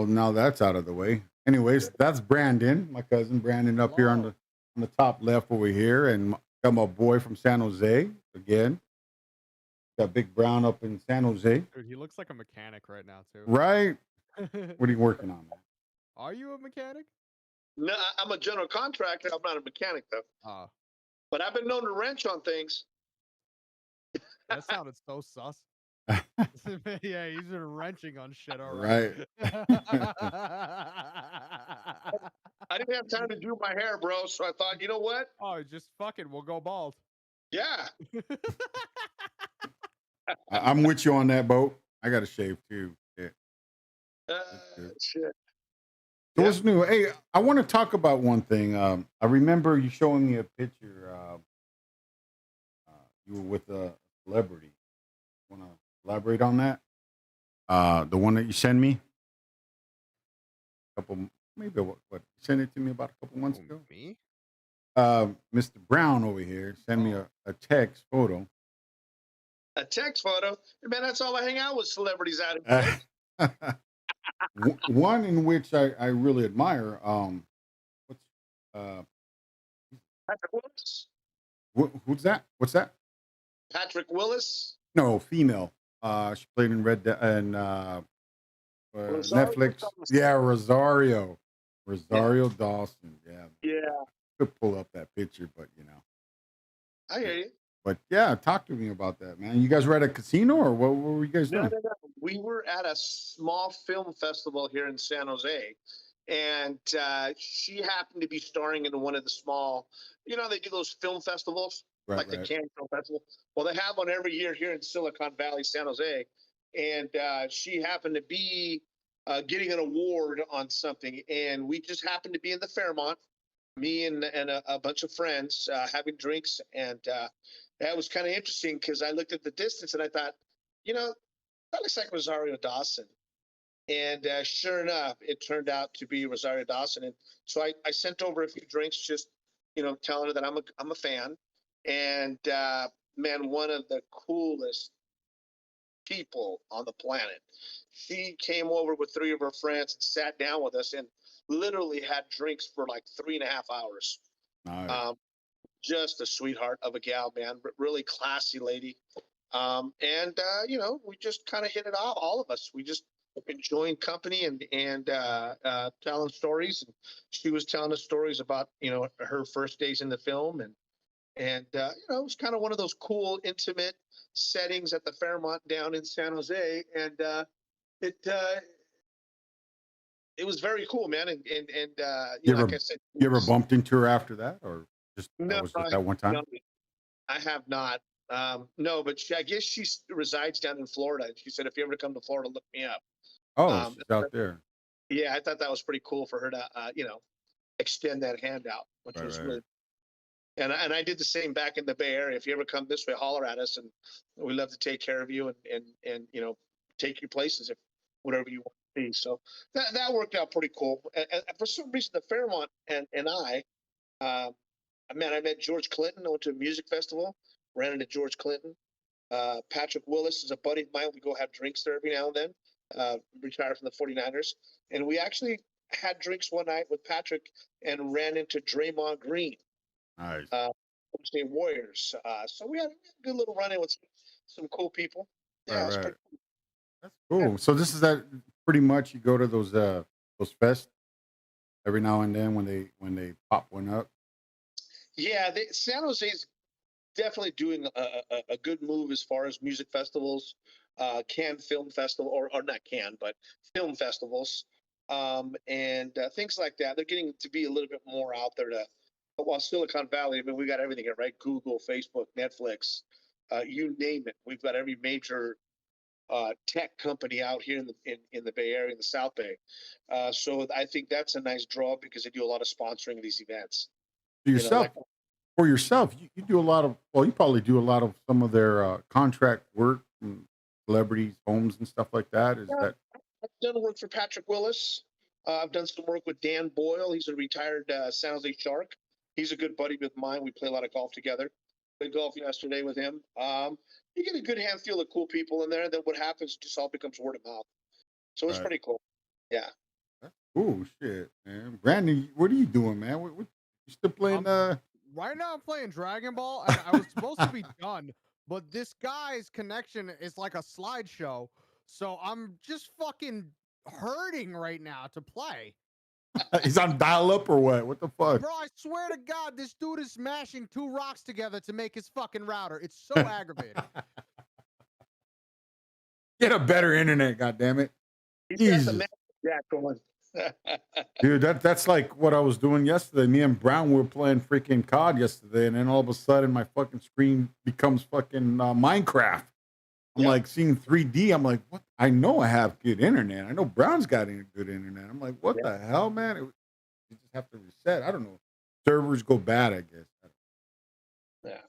Well, now that's out of the way. Anyways, that's Brandon, my cousin Brandon, up here on Hello. the top left over here, and got my boy from San Jose again. Got Big Brown up in San Jose, Dude, he looks like a mechanic right now too. right? What are you working on, man? Are you a mechanic? No, I'm a general contractor. I'm not a mechanic though. Oh, But I've been known to wrench on things. that sounded so sus. Yeah, he's been wrenching on shit, all right. Right. I didn't have time to do my hair, bro. So I thought, you know what? Oh, just fuck it, we'll go bald. Yeah. I'm with you on that boat. I got to shave too. Yeah, Uh, that's good. shit. So Yeah. what's new? Hey, I want to talk about one thing. I remember you showing me a picture. You were with a celebrity. Want to elaborate on that? The one that you sent me a couple, maybe what you sent it to me about a couple months Oh, ago. me? Mr. Brown over here sent me Oh, a text photo. A text photo. Man, that's all I hang out with celebrities out here. One in which I really admire. What's uh, Patrick Willis. who's that? What's that? Patrick Willis. No, female. She played in Rosario Netflix. Dawson. Yeah, Rosario. Yeah. Rosario Dawson. Yeah, Yeah. could pull up that picture, but I hear you. but yeah, talk to me about that, man. You guys were at a casino, or what were you guys No, doing? no, no. We were at a small film festival here in San Jose, and she happened to be starring in one of the small. They do those film festivals Right, like the right. Cannes Film Festival. Well, they have one every year here in Silicon Valley, San Jose, and she happened to be getting an award on something, and we just happened to be in the Fairmont, me and a bunch of friends having drinks, and that was kind of interesting because I looked at the distance and I thought, you know, that looks like Rosario Dawson. And sure enough, it turned out to be Rosario Dawson. And so I sent over a few drinks, just telling her that I'm a fan. And man, one of the coolest people on the planet. She came over with three of her friends and sat down with us and literally had drinks for like 3.5 hours. Nice. Um, just a sweetheart of a gal, man. Really classy lady. And we just kind of hit it off. All of us, we just enjoying company and telling stories. And she was telling us stories about her first days in the film, and it was kind of one of those cool, intimate settings at the Fairmont down in San Jose, and it it was very cool, man. You Like ever I said, you ever bumped into her after that, or just that no, was just that one time? no, I have not. No, but I guess she resides down in Florida. And she said, if you ever come to Florida, look me up. Oh, Um, she's out there. yeah, I thought that was pretty cool for her to, extend that hand out, which Right, was right. really. And I did the same back in the Bay Area. If you ever come this way, holler at us, and we love to take care of you and take you places if whatever you want to see. So that worked out pretty cool. And for some reason, the Fairmont and uh, I met George Clinton. I went to a music festival, ran into George Clinton. Patrick Willis is a buddy of mine. We go have drinks there every now and then. Retired from the 49ers. And we actually had drinks one night with Patrick and ran into Draymond Green, Nice. Golden State Warriors. So we had a good little run in with some cool people. Right, Yeah, it's right. pretty That's yeah. cool. So this is that pretty much you go to those fests every now and then when they pop one up. Yeah, San Jose's definitely doing a good move as far as music festivals, Cannes Film Festival, or not Cannes, but film festivals, and things like that. They're getting to be a little bit more out there to. But while Silicon Valley, I mean, we got everything here, right? Google, Facebook, Netflix, you name it. We've got every major tech company out here in the Bay Area, in the South Bay. So I think that's a nice draw because they do a lot of sponsoring of these events. For Like yourself, for yourself, you do a lot of. Well, you probably do a lot of some of their contract work, and celebrities, homes, and stuff like that. Is that I've done work for Patrick Willis. I've done some work with Dan Boyle. He's a retired San Jose Shark. He's a good buddy with mine. We play a lot of golf together. Played golf yesterday with him. You get a good handful of cool people in there. Then what happens just all becomes word of mouth. So it's right? pretty cool. Yeah. Oh shit, man. Brandon, what are you doing, man? What you still playing? Right now I'm playing Dragon Ball, and I was supposed to be done, but this guy's connection is like a slideshow, so I'm just fucking hurting right now to play. He's on dial up or what? What the fuck? Bro, I swear to God, this dude is smashing 2 rocks together to make his fucking router. It's so aggravating. Get a better internet, goddammit. He's got the Jesus. magic jack going. Dude, that's like what I was doing yesterday. Me and Brown were playing freaking COD yesterday, and then all of a sudden my fucking screen becomes fucking Minecraft. I'm Yeah. like seeing 3D. I'm like, what? I know I have good internet. I know Brown's got good internet. I'm like, what Yeah. the hell, man? You just have to reset. I don't know. Servers go bad, I guess. Yeah.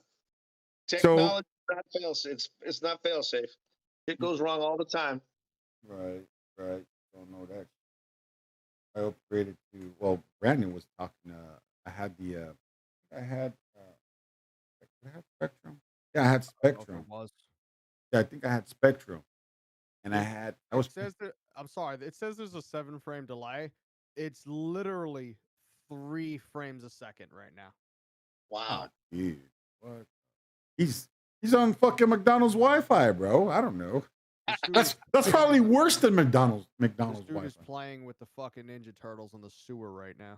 So- Technology is not fail safe. It's not fail safe. It goes wrong all the time. Right. Don't know that. I upgraded to, well, Brandon was talking. I had Spectrum. Yeah, I had I don't know if Spectrum. it was. Yeah, I think I had Spectrum, and I was It says that I'm sorry. It says there's a 7-frame delay. It's literally 3 frames a second right now. Wow. oh, dude, what? He's on fucking McDonald's Wi-Fi, bro. I don't know. This dude That's is probably worse than McDonald's This dude Wi-Fi. is playing with the fucking Ninja Turtles in the sewer right now.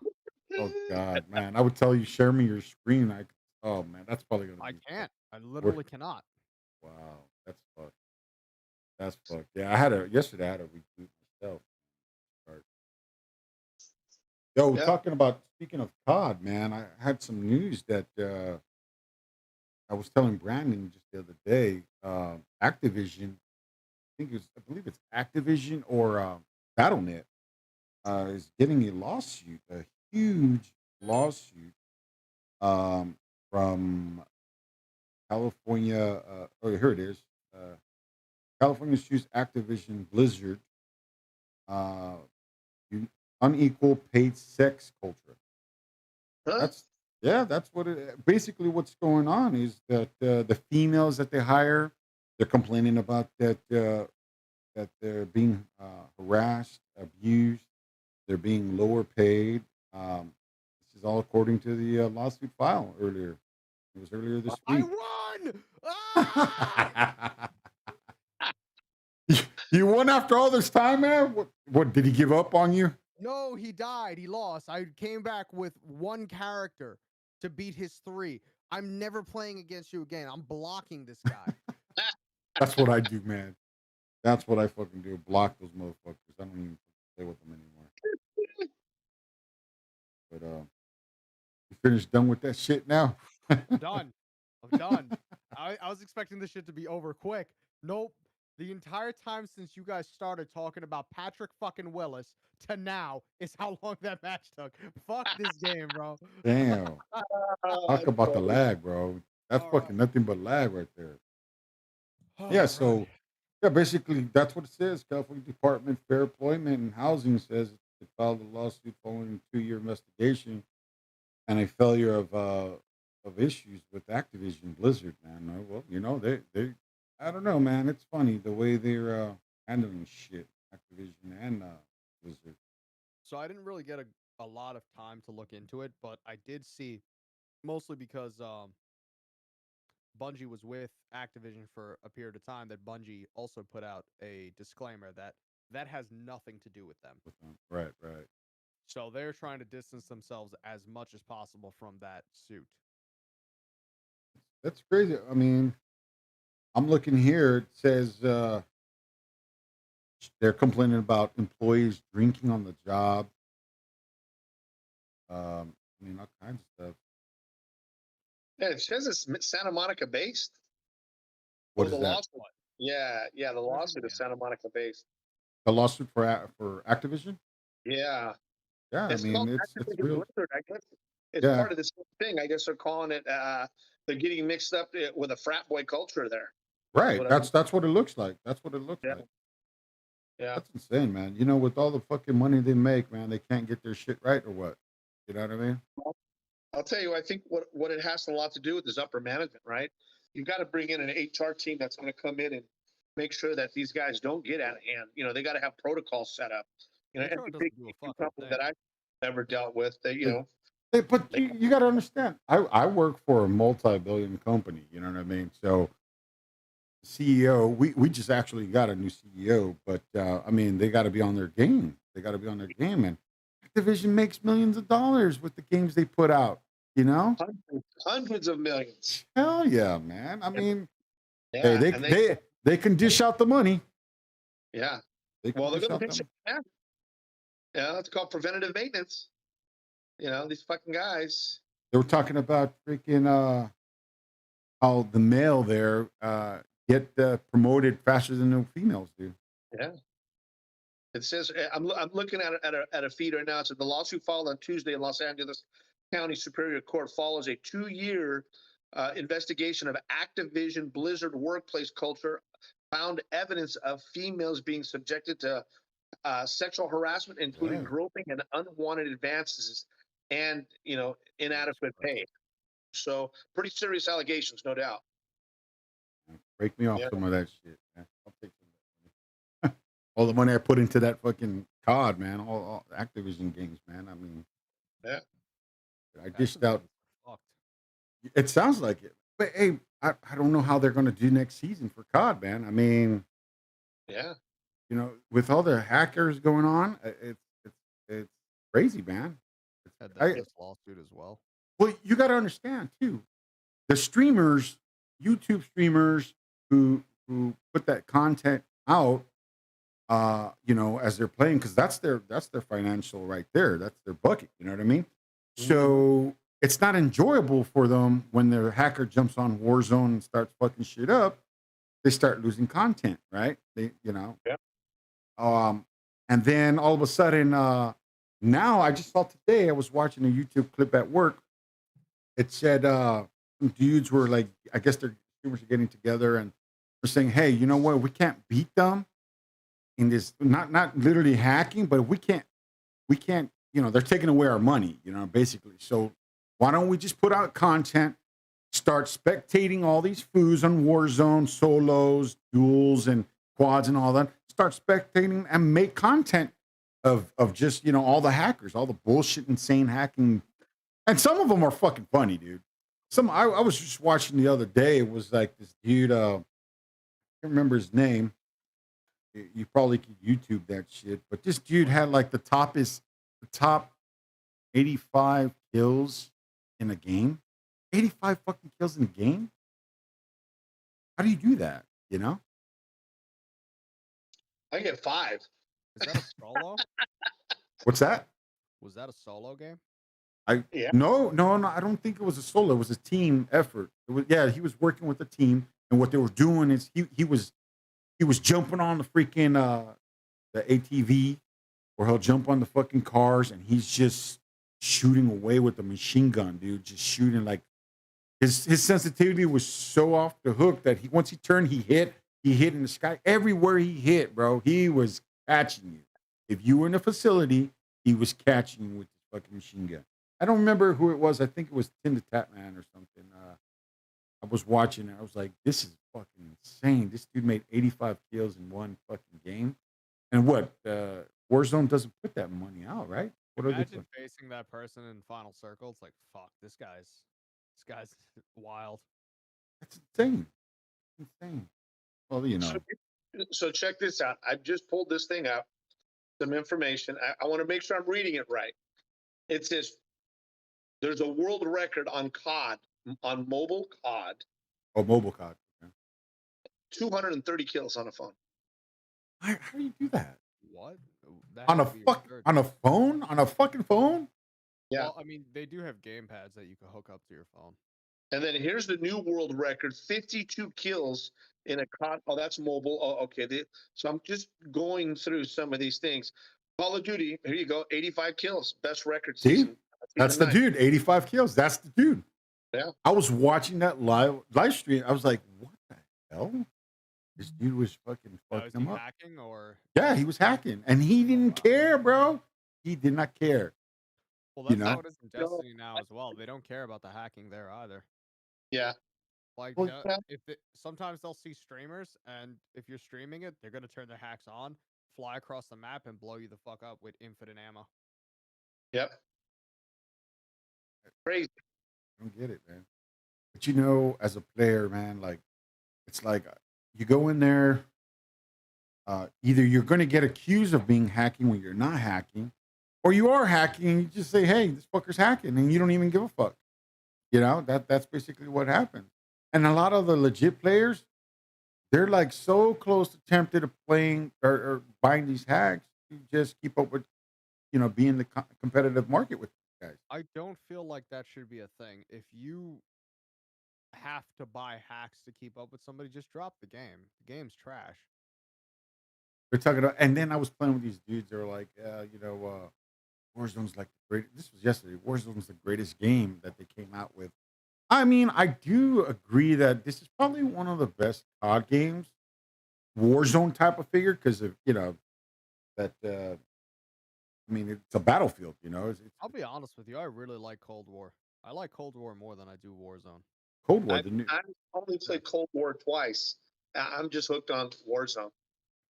Oh God, man! I would tell you share me your screen. Oh man, that's probably gonna. I be can't. I literally cannot. Wow, that's fucked. That's fucked. Yeah, yesterday. I had to reboot myself. Start. Yo, Yeah. talking about speaking of COD, man, I had some news that I was telling Brandon just the other day. Activision, I believe it's Activision or BattleNet, is getting a lawsuit, a huge lawsuit, from California. Oh, here it is. California sues Activision Blizzard. Uh, unequal paid sex culture. Huh? That's what basically what's going on is that the females that they hire, they're complaining about that they're being harassed, abused, they're being lower paid. This is all according to the lawsuit file earlier. It was earlier this I week. won! Ah! You won after all this time, man. What did he give up on you? No, he died. He lost. I came back with 1 character to beat his 3. I'm never playing against you again. I'm blocking this guy. That's what I do, man. That's what I fucking do. Block those motherfuckers. I don't even play with them anymore. But you finished done with that shit now? I'm done. I'm done. I was expecting this shit to be over quick. Nope. The entire time since you guys started talking about Patrick fucking Willis to now is how long that match took. Fuck this game, bro. Damn. Talk about the lag, bro. That's All fucking nothing but lag right there. All Yeah, right. so yeah, basically that's what it says. California Department of Fair Employment and Housing says it filed a lawsuit following a 2-year investigation and a failure of issues with Activision Blizzard, man. Well, they I don't know, man. It's funny the way they're handling shit, Activision and Blizzard. So I didn't really get a lot of time to look into it, but I did see, mostly because Bungie was with Activision for a period of time, that Bungie also put out a disclaimer that that has nothing to do with them. Right. So they're trying to distance themselves as much as possible from that suit. That's crazy. I mean, I'm looking here. It says they're complaining about employees drinking on the job. I mean, all kinds of stuff. Yeah, it says it's Santa Monica based. What Oh, is the that? lawsuit. Yeah, the lawsuit is Santa Monica based. A lawsuit for Activision? Yeah. Yeah, I It's mean, called it's Activision real. Blizzard. I guess it's Yeah, part of this thing. I guess they're calling it. They're getting mixed up with a frat boy culture there. right. Whatever. That's what it looks like. That's what it looks Yeah. like. Yeah. That's insane, man. With all the fucking money they make, man, they can't get their shit right or what? You know what I mean? I'll tell you, I think what it has a lot to do with is upper management, right? You've got to bring in an HR team that's going to come in and make sure that these guys don't get out of hand. They got to have protocols set up. You know, HR every big doesn't do a two fucking company thing. that I've ever dealt with, they, you Hey, know, but they, you got to understand. I work for a multi-billion company. You know what I mean? So CEO, we just actually got a new CEO, but I mean they got to be on their game. They got to be on their game, and Activision makes millions of dollars with the games they put out. You know? hundreds of millions. Hell yeah, man. I And, mean, hey, yeah, they and they can dish out the money. yeah. They can Well, they're dish going to out fix them. it. Yeah, yeah. That's called preventative maintenance. You know, these fucking guys. They were talking about freaking how the male there get promoted faster than the females do. Yeah. It says I'm looking at a feed right now. It said the lawsuit filed on Tuesday in Los Angeles County Superior Court follows a 2-year investigation of Activision Blizzard workplace culture. Found evidence of females being subjected to sexual harassment, including Yeah. groping and unwanted advances, and inadequate pay. So pretty serious allegations, no doubt. Break me off Yeah. some of that shit, man. I'll take some of that money. All the money I put into that fucking COD, man. All Activision games, man. I mean, Yeah. I dished out. Activision's fucked. It sounds like it, but hey, I don't know how they're going to do next season for COD, man. I mean, Yeah. with all the hackers going on, it's crazy, man. Had I, that this lawsuit as well. well, you got to understand too. The streamers, YouTube streamers who put that content out, as they're playing, because that's their financial right there. That's their bucket. You know what I mean? So it's not enjoyable for them when their hacker jumps on Warzone and starts fucking shit up. They start losing content, right? Yeah. And then all of a sudden, now I just saw today. I was watching a YouTube clip at work. It said some dudes were like, I guess their streamers are getting together and were saying, "Hey, you know what? We can't beat them in this. Not literally hacking, but we can't. They're taking away our money. Basically. So why don't we just put out content, start spectating all these foos on Warzone, solos, duels, and quads, and all that. Start spectating and make content of just all the hackers, all the bullshit, insane hacking." And some of them are fucking funny, dude. I was just watching the other day. It was like this dude. I can't remember his name. You probably could YouTube that shit. But this dude had like the top 85 kills in a game. 85 fucking kills in a game. How do you do that? I get 5. Is that a solo? What's that? Was that a solo game? Yeah. No. I don't think it was a solo. It was a team effort. He was working with a team, and what they were doing is he was jumping on the freaking the ATV, or he'll jump on the fucking cars, and he's just shooting away with the machine gun, dude. Just shooting like his sensitivity was so off the hook that once he turned, he hit in the sky. Everywhere he hit, bro, he was catching you. If you were in a facility, he was catching you with the fucking machine gun. I don't remember who it was. I think it was Tim the Tap Man or something. I was watching it. I was like, this is fucking insane. This dude made 85 kills in one fucking game. And what? Warzone doesn't put that money out, right? What are they Imagine doing? facing that person in Final Circle. It's like, fuck, this guy's wild. That's insane. Insane. Well, So check this out. I just pulled this thing up, some information. I want to make sure I'm reading it right. It says there's a world record on COD, on mobile COD, mobile COD. Okay. 230 kills on a phone. How do you do that? What? That On a has to be fuck absurd. on a phone? On a fucking phone? Yeah. Well, I mean, they do have game pads that you can hook up to your phone. And then here's the new world record: 52 kills in a COD. Oh, that's mobile. Oh, okay. So I'm just going through some of these things. Call of Duty. Here you go. 85 kills. Best record See? season. That's the 9. dude. 85 kills. That's the dude. Yeah. I was watching that live stream. I was like, what the hell? This dude was fucking Now, fucking is him he up. hacking or? Yeah, he was hacking, and he didn't care, bro. He did not care. Well, that's know? how it is in No. Destiny now as well. They don't care about the hacking there either. Yeah. Like, Well, yeah. sometimes they'll see streamers, and if you're streaming it, they're gonna turn their hacks on, fly across the map and blow you the fuck up with infinite ammo. Yep. Crazy. I don't get it, man. But you know, as a player, man, like it's like you go in there. Either you're going to get accused of being hacking when you're not hacking, or you are hacking and you just say, "Hey, this fucker's hacking," and you don't even give a fuck. You know that's basically what happens. And a lot of the legit players, they're like so close to tempted to playing or buying these hacks to just keep up with, be in the competitive market with these guys. I don't feel like that should be a thing. If you have to buy hacks to keep up with somebody, just drop the game. The game's trash. They're talking about, and then I was playing with these dudes. They were like, Warzone's like the great. This was yesterday. Warzone's the greatest game that they came out with. I mean, I do agree that this is probably one of the best COD games, Warzone type of figure, because of that. I mean, it's a battlefield. I'll be honest with you. I really like Cold War. I like Cold War more than I do Warzone. Cold War. I The new. I only played Cold War twice. I'm just hooked on Warzone.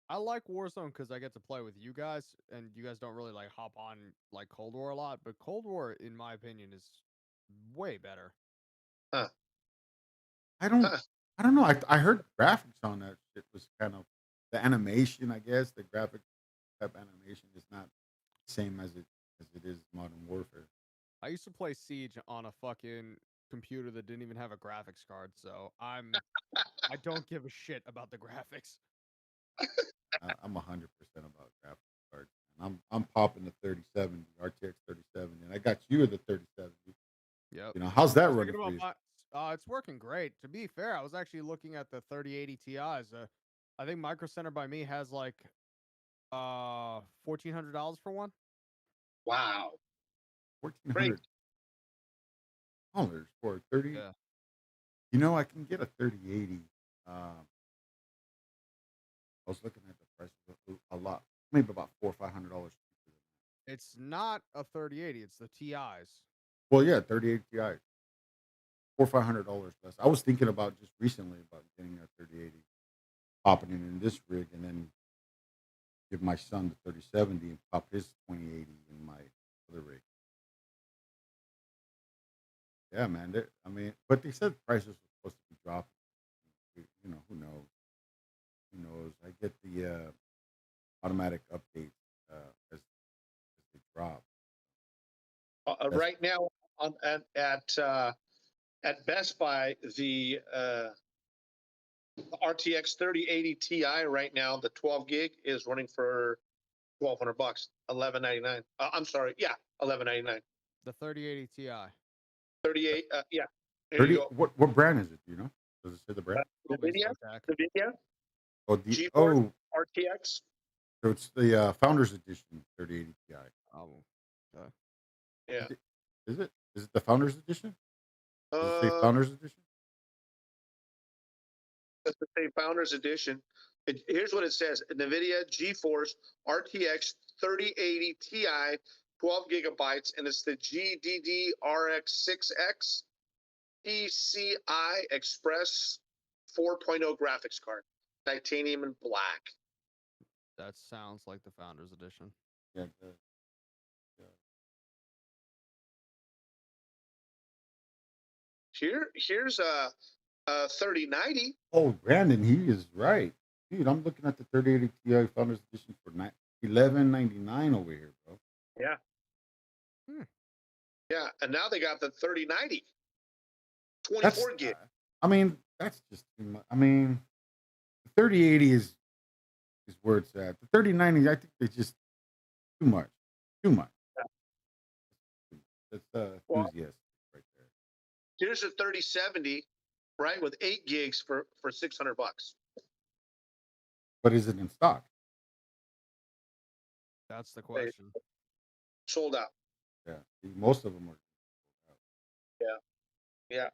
I like Warzone because I get to play with you guys, and you guys don't really like hop on like Cold War a lot. But Cold War, in my opinion, is way better. Huh. I don't. Huh. I don't know. I heard graphics on that shit was kind of the animation. I guess the graphic type animation is not the same as it is Modern Warfare. I used to play Siege on a fucking computer that didn't even have a graphics card, so I don't give a shit about the graphics. I'm 100% about graphics cards. And I'm popping the 3070 RTX 3070, and I got you the 3070. Yep. How's that I was running thinking for you? about it's working great. To be fair, I was actually looking at the 3080 Ti's. I think Micro Center by me has like $1,400 for one. Wow. Great. $1,400 for 30. Yeah. I can get a 3080. I was looking at the prices a lot, maybe about $400 or $500 cheaper than that. It's not a 3080, it's the TIs. Well, yeah, 3080 Ti, $400-$500 less. I was thinking about just recently about getting a 3080, popping it in this rig, and then give my son the 3070 and pop his 2080 in my other rig. Yeah, man. I mean, but they said prices were supposed to be dropping. Who knows? Who knows? I get the automatic updates as they drop. Right now, at Best Buy, the RTX 3080 Ti right now, the 12 gig is running for $1,200, $11.99. I'm sorry, yeah, $11.99. The 3080 Ti. 38. Yeah. There you 30. go. What brand is it? Do you know? Does it say the brand? Probably NVIDIA. Zotac. NVIDIA. Oh, GeForce RTX. so it's the Founders Edition 3080 Ti. Oh, okay. Yeah. Is it? Is it the Founders Edition? Does it say Uh, Founders Edition? let's say Founders Edition. Here's what it says: NVIDIA GeForce RTX 3080 Ti, 12 gigabytes, and it's the GDDRX6X PCI Express 4.0 graphics card, titanium and black. That sounds like the Founders Edition. Yeah. Here's a 3090. Oh, Brandon, he is right. Dude, I'm looking at the 3080 Ti Founders Edition for $11.99 over here, bro. Yeah. Yeah, and now they got the 3090, 24 gig. I mean, that's just too much. I mean, the 3080 is where it's at. The 3090, I think it's just too much. Too much. That's enthusiastic right there. Here's a 3070, right, with 8 gigs for $600. But is it in stock? That's the question. Sold out. Yeah, most of them are. Yeah.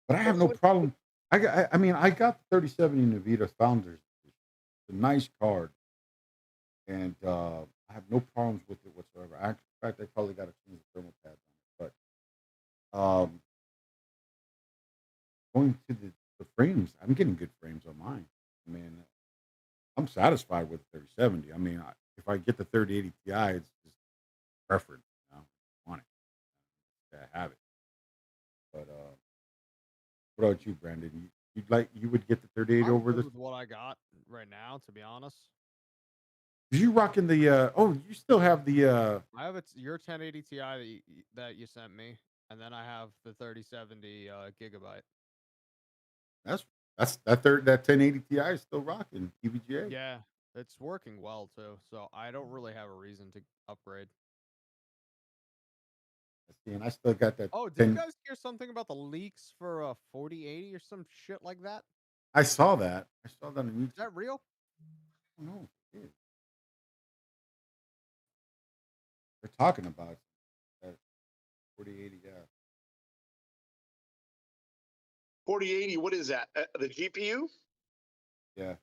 But I have no problem. I mean, I got the 3070 Nvidia Founders. It's a nice card, and I have no problems with it whatsoever. In fact, I probably got to change the thermal pads on it. But going to the frames, I'm getting good frames on mine. I mean, I'm satisfied with the 3070. I mean, if I get the 3080 Ti, it's just preference. I want it. I have it. But what about you, Brandon? You would get the 3080 I'm over good this? with what I got right now, to be honest. Did you rocking the? Oh, you still have the. I have your 1080 Ti that you sent me, and then I have the 3070 gigabyte. That's that 1080 Ti is still rocking EVGA. Yeah, it's working well too, so I don't really have a reason to upgrade. See, and I still got that Oh, did you 10. guys hear something about the leaks for 4080 or some shit like that? I saw that. I saw that on Is YouTube. that real? No, they're talking about that 4080. Yeah, 4080, what is that? The GPU? yeah,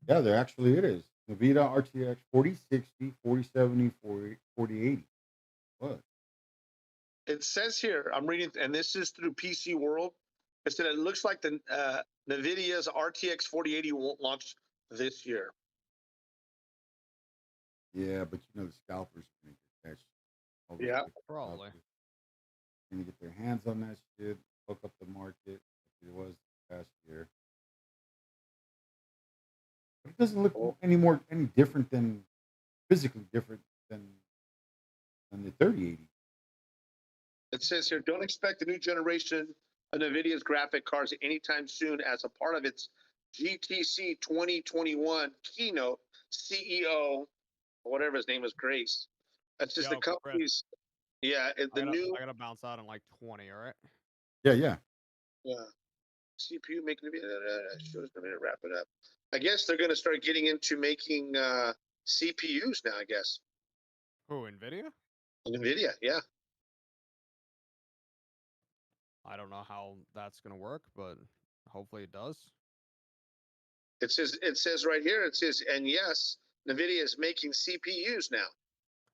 yeah. There actually it is. Nvidia RTX 4060, 4070, 4080. What? It says here, I'm reading, and this is through PC World. It said it looks like the NVIDIA's RTX 4080 won't launch this year. Yeah, but the scalpers can catch all those Yeah. big Probably. scalpers. Can get their hands on that shit, hook up the market like it was last year. But it doesn't look Oh. any different than physically different than the 3080. It says here, don't expect the new generation of NVIDIA's graphic cards anytime soon as a part of its GTC 2021 keynote. CEO, or whatever his name is, Grace. That's just the Yo, Chris, company's, yeah, I the gotta new, I gotta bounce out in like 20. All right. Yeah, yeah. yeah, CPU making shows going to wrap it up. I guess they're going to start getting into making CPUs now, I guess. Who, Nvidia? NVIDIA, yeah. I don't know how that's gonna work, but hopefully it does. It says right here, it says, and yes, NVIDIA is making CPUs now.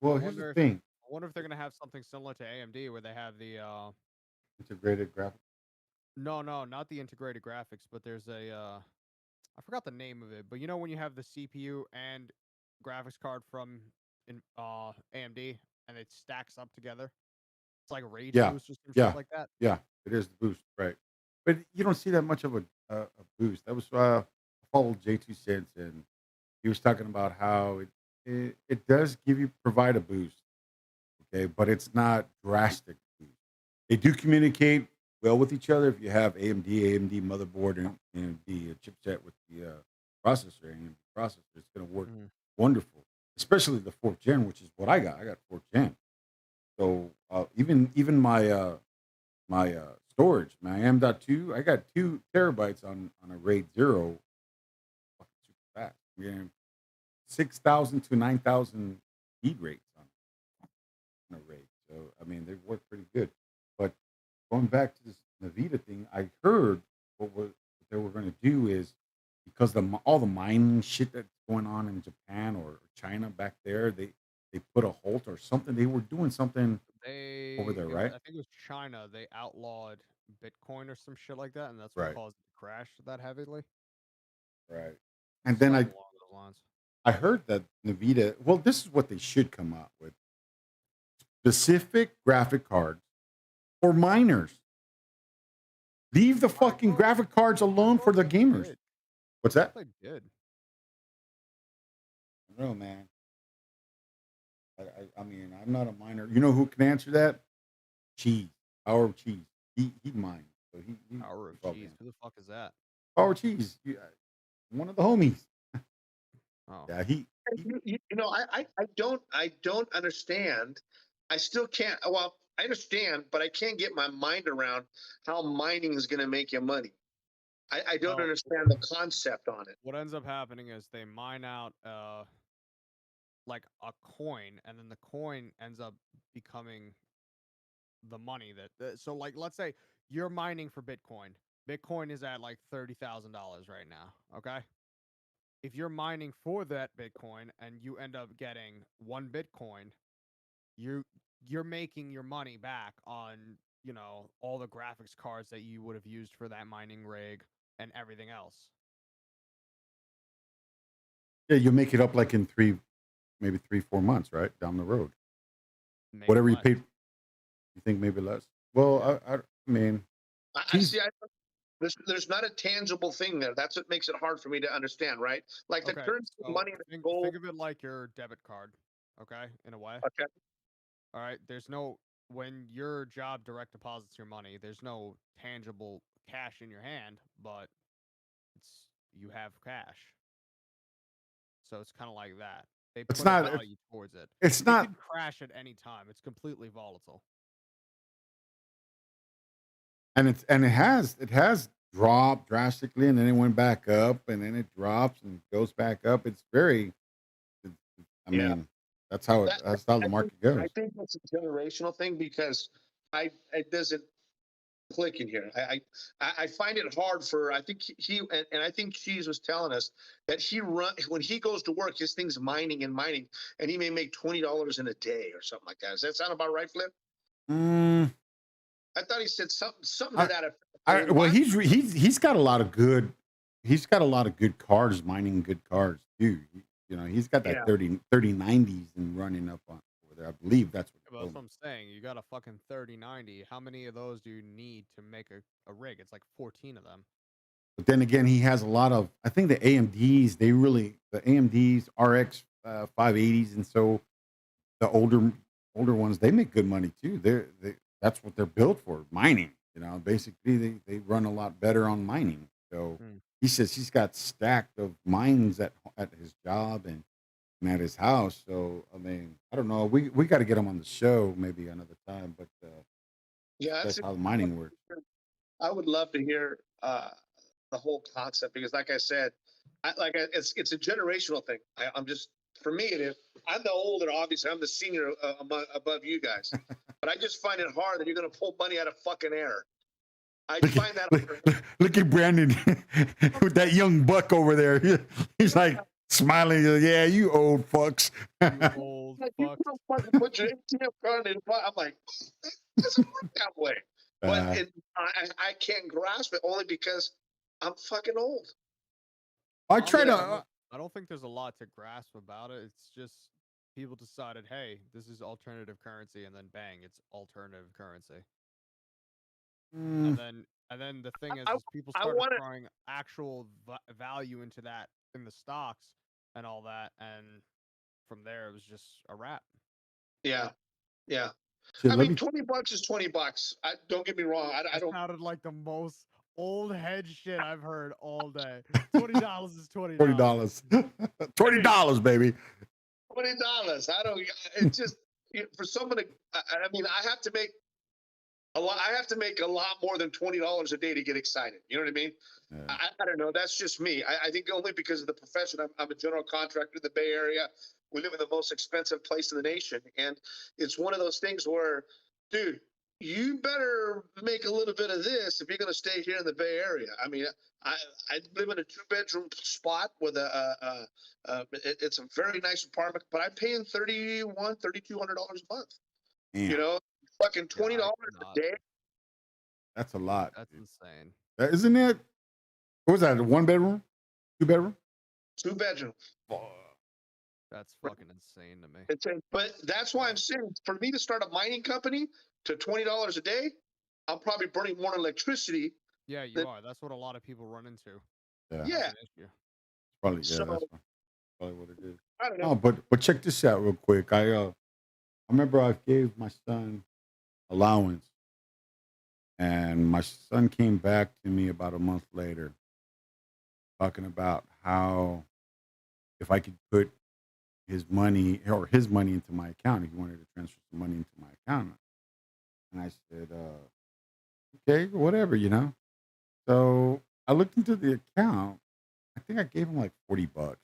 Well, I here's the wonder if thing: I wonder if they're gonna have something similar to AMD where they have the integrated graphics. no, not the integrated graphics, but there's a I forgot the name of it, but you know when you have the CPU and graphics card from AMD and it stacks up together? It's like rage Yeah, boost or some shit yeah, like that. yeah. It is the boost, right? But you don't see that much of a boost. That was I followed J2 Cents, and he was talking about how it does provide a boost, okay, but it's not drastic boost. They do communicate well with each other if you have AMD motherboard and the chipset with the processor, AMD processor. It's going to work Mhm. wonderful, especially the fourth gen, which is what I got. I got fourth gen. So even my storage, my M.2, I got 2 terabytes on a RAID 0, fucking super fast. We're getting 6,000 to 9,000 speed rates on a RAID. So I mean, they work pretty good. But going back to this Nvidia thing, I heard what they were going to do is because all the mining shit that's going on in Japan or China back there, they put a halt or something. They were doing something over there, right? I think it was China. They outlawed Bitcoin or some shit like that, and that's what Right. caused it to crash that heavily. Right. And then Something along those lines. I heard that Nvidia, well, this is what they should come out with: specific graphic cards for miners. Leave the fucking graphic cards alone for the gamers. Did. What's that? They did. I don't know, man. I mean, I'm not a miner. You know who can answer that? Cheese. Power of Cheese. He mines. So he Power of probably cheese. answer. Who the fuck is that? Power of Cheese. One of the homies. Oh, Yeah, I don't understand. I still can't. Well, I understand, but I can't get my mind around how mining is going to make you money. I don't well, understand the concept on it. what ends up happening is they mine out like a coin, and then the coin ends up becoming the money so like let's say you're mining for Bitcoin. Bitcoin is at like $30,000 right now. Okay. If you're mining for that Bitcoin and you end up getting 1 Bitcoin, you you're making your money back on, all the graphics cards that you would have used for that mining rig and everything else. Yeah, you make it up like in maybe 3, 4 months, right down the road. Maybe Whatever you less. paid, you think maybe less. Well, I mean, I she's see. There's not a tangible thing there. That's what makes it hard for me to understand, right? Like the Okay, currency, so money, and think gold. of it like your debit card. Okay, in a way. Okay. All right. There's no when your job direct deposits your money. There's no tangible cash in your hand, but it's you have cash. So it's kind of like that. They it's put a not value towards it. it's It not can crash at any time. It's completely volatile. and it has dropped drastically, and then it went back up, and then it drops and goes back up. It's very I Yeah. mean, That that's how the market goes. I think that's a generational thing because it doesn't click in here. I find it hard for I think he and I think Cheese was telling us that he run when he goes to work, his thing's mining and mining, and he may make $20 in a day or something like that. Does that sound about right, Flip? Mm, I thought he said something to I, that effect. well, he's got a lot of good cards, mining good cards too. He's got that Yeah. 3090s and running up on over there. I believe that's what he Well, told that's what me. I'm saying. You got a fucking 3090. How many of those do you need to make a rig? It's like 14 of them. But then again, he has a lot of. I think the AMDs, the AMDs RX 580s, and so the older ones, they make good money too. That's what they're built for, mining. Basically they run a lot better on mining. So Hmm. he says he's got stacked of mines at his job and at his house. So I mean, I don't know. We got to get him on the show maybe another time, but Yeah, that's how the mining works. I would love to hear the whole concept because, like I said, it's a generational thing. I'm just for me it is. I'm the older, obviously. I'm the senior above you guys, but I just find it hard that you're going to pull money out of fucking air. I Look find that at, hard. look at Brandon with that young buck over there. He's like smiling. Yeah, you old fucks. You old Like, you fuck. don't fucking put your ATM card in. I'm like, it doesn't work that way. But Uh, I can't grasp it only because I'm fucking old. I try Honestly, to. I don't think there's a lot to grasp about it. It's just people decided, hey, this is alternative currency, and then bang, it's alternative currency. Mm, And then the thing I, is people I started want to. throwing actual value into that in the stocks and all that, and from there it was just a wrap. Yeah, yeah. shit, I let mean, me. $20 is $20. Don't get me wrong. I That don't. sounded like the most old head shit I've heard all day. $20 is $20. $20. $20, baby. $20. I don't. It's just for someone to. I mean, I have to make a lot. I have to make a lot more than $20 a day to get excited. You know what I mean? Yeah. I don't know. That's just me. I think only because of the profession. I'm a general contractor in the Bay Area. We live in the most expensive place in the nation, and it's one of those things where, dude, you better make a little bit of this if you're going to stay here in the Bay Area. I mean, I I live in a 2-bedroom spot with it's a very nice apartment, but I'm paying $3,200 a month. Damn, You know, fucking Yeah, I $20 cannot. a day. that's a lot. That's Dude. insane. Isn't it? What was that? A 1 bedroom? 2 bedroom? 2 bedroom. That's fucking insane to me. But that's why I'm saying for me to start a mining company to $20 a day, I'm probably burning more electricity. Yeah, you Than, are. That's what a lot of people run into Yeah, as yeah. an issue. probably. Yeah, So that's probably what it is. I don't No, know. but check this out real quick. I remember I gave my son allowance, and my son came back to me about a month later, talking about how if I could put his money into my account, if he wanted to transfer some money into my account, and I said, okay, whatever. So I looked into the account. I think I gave him like $40.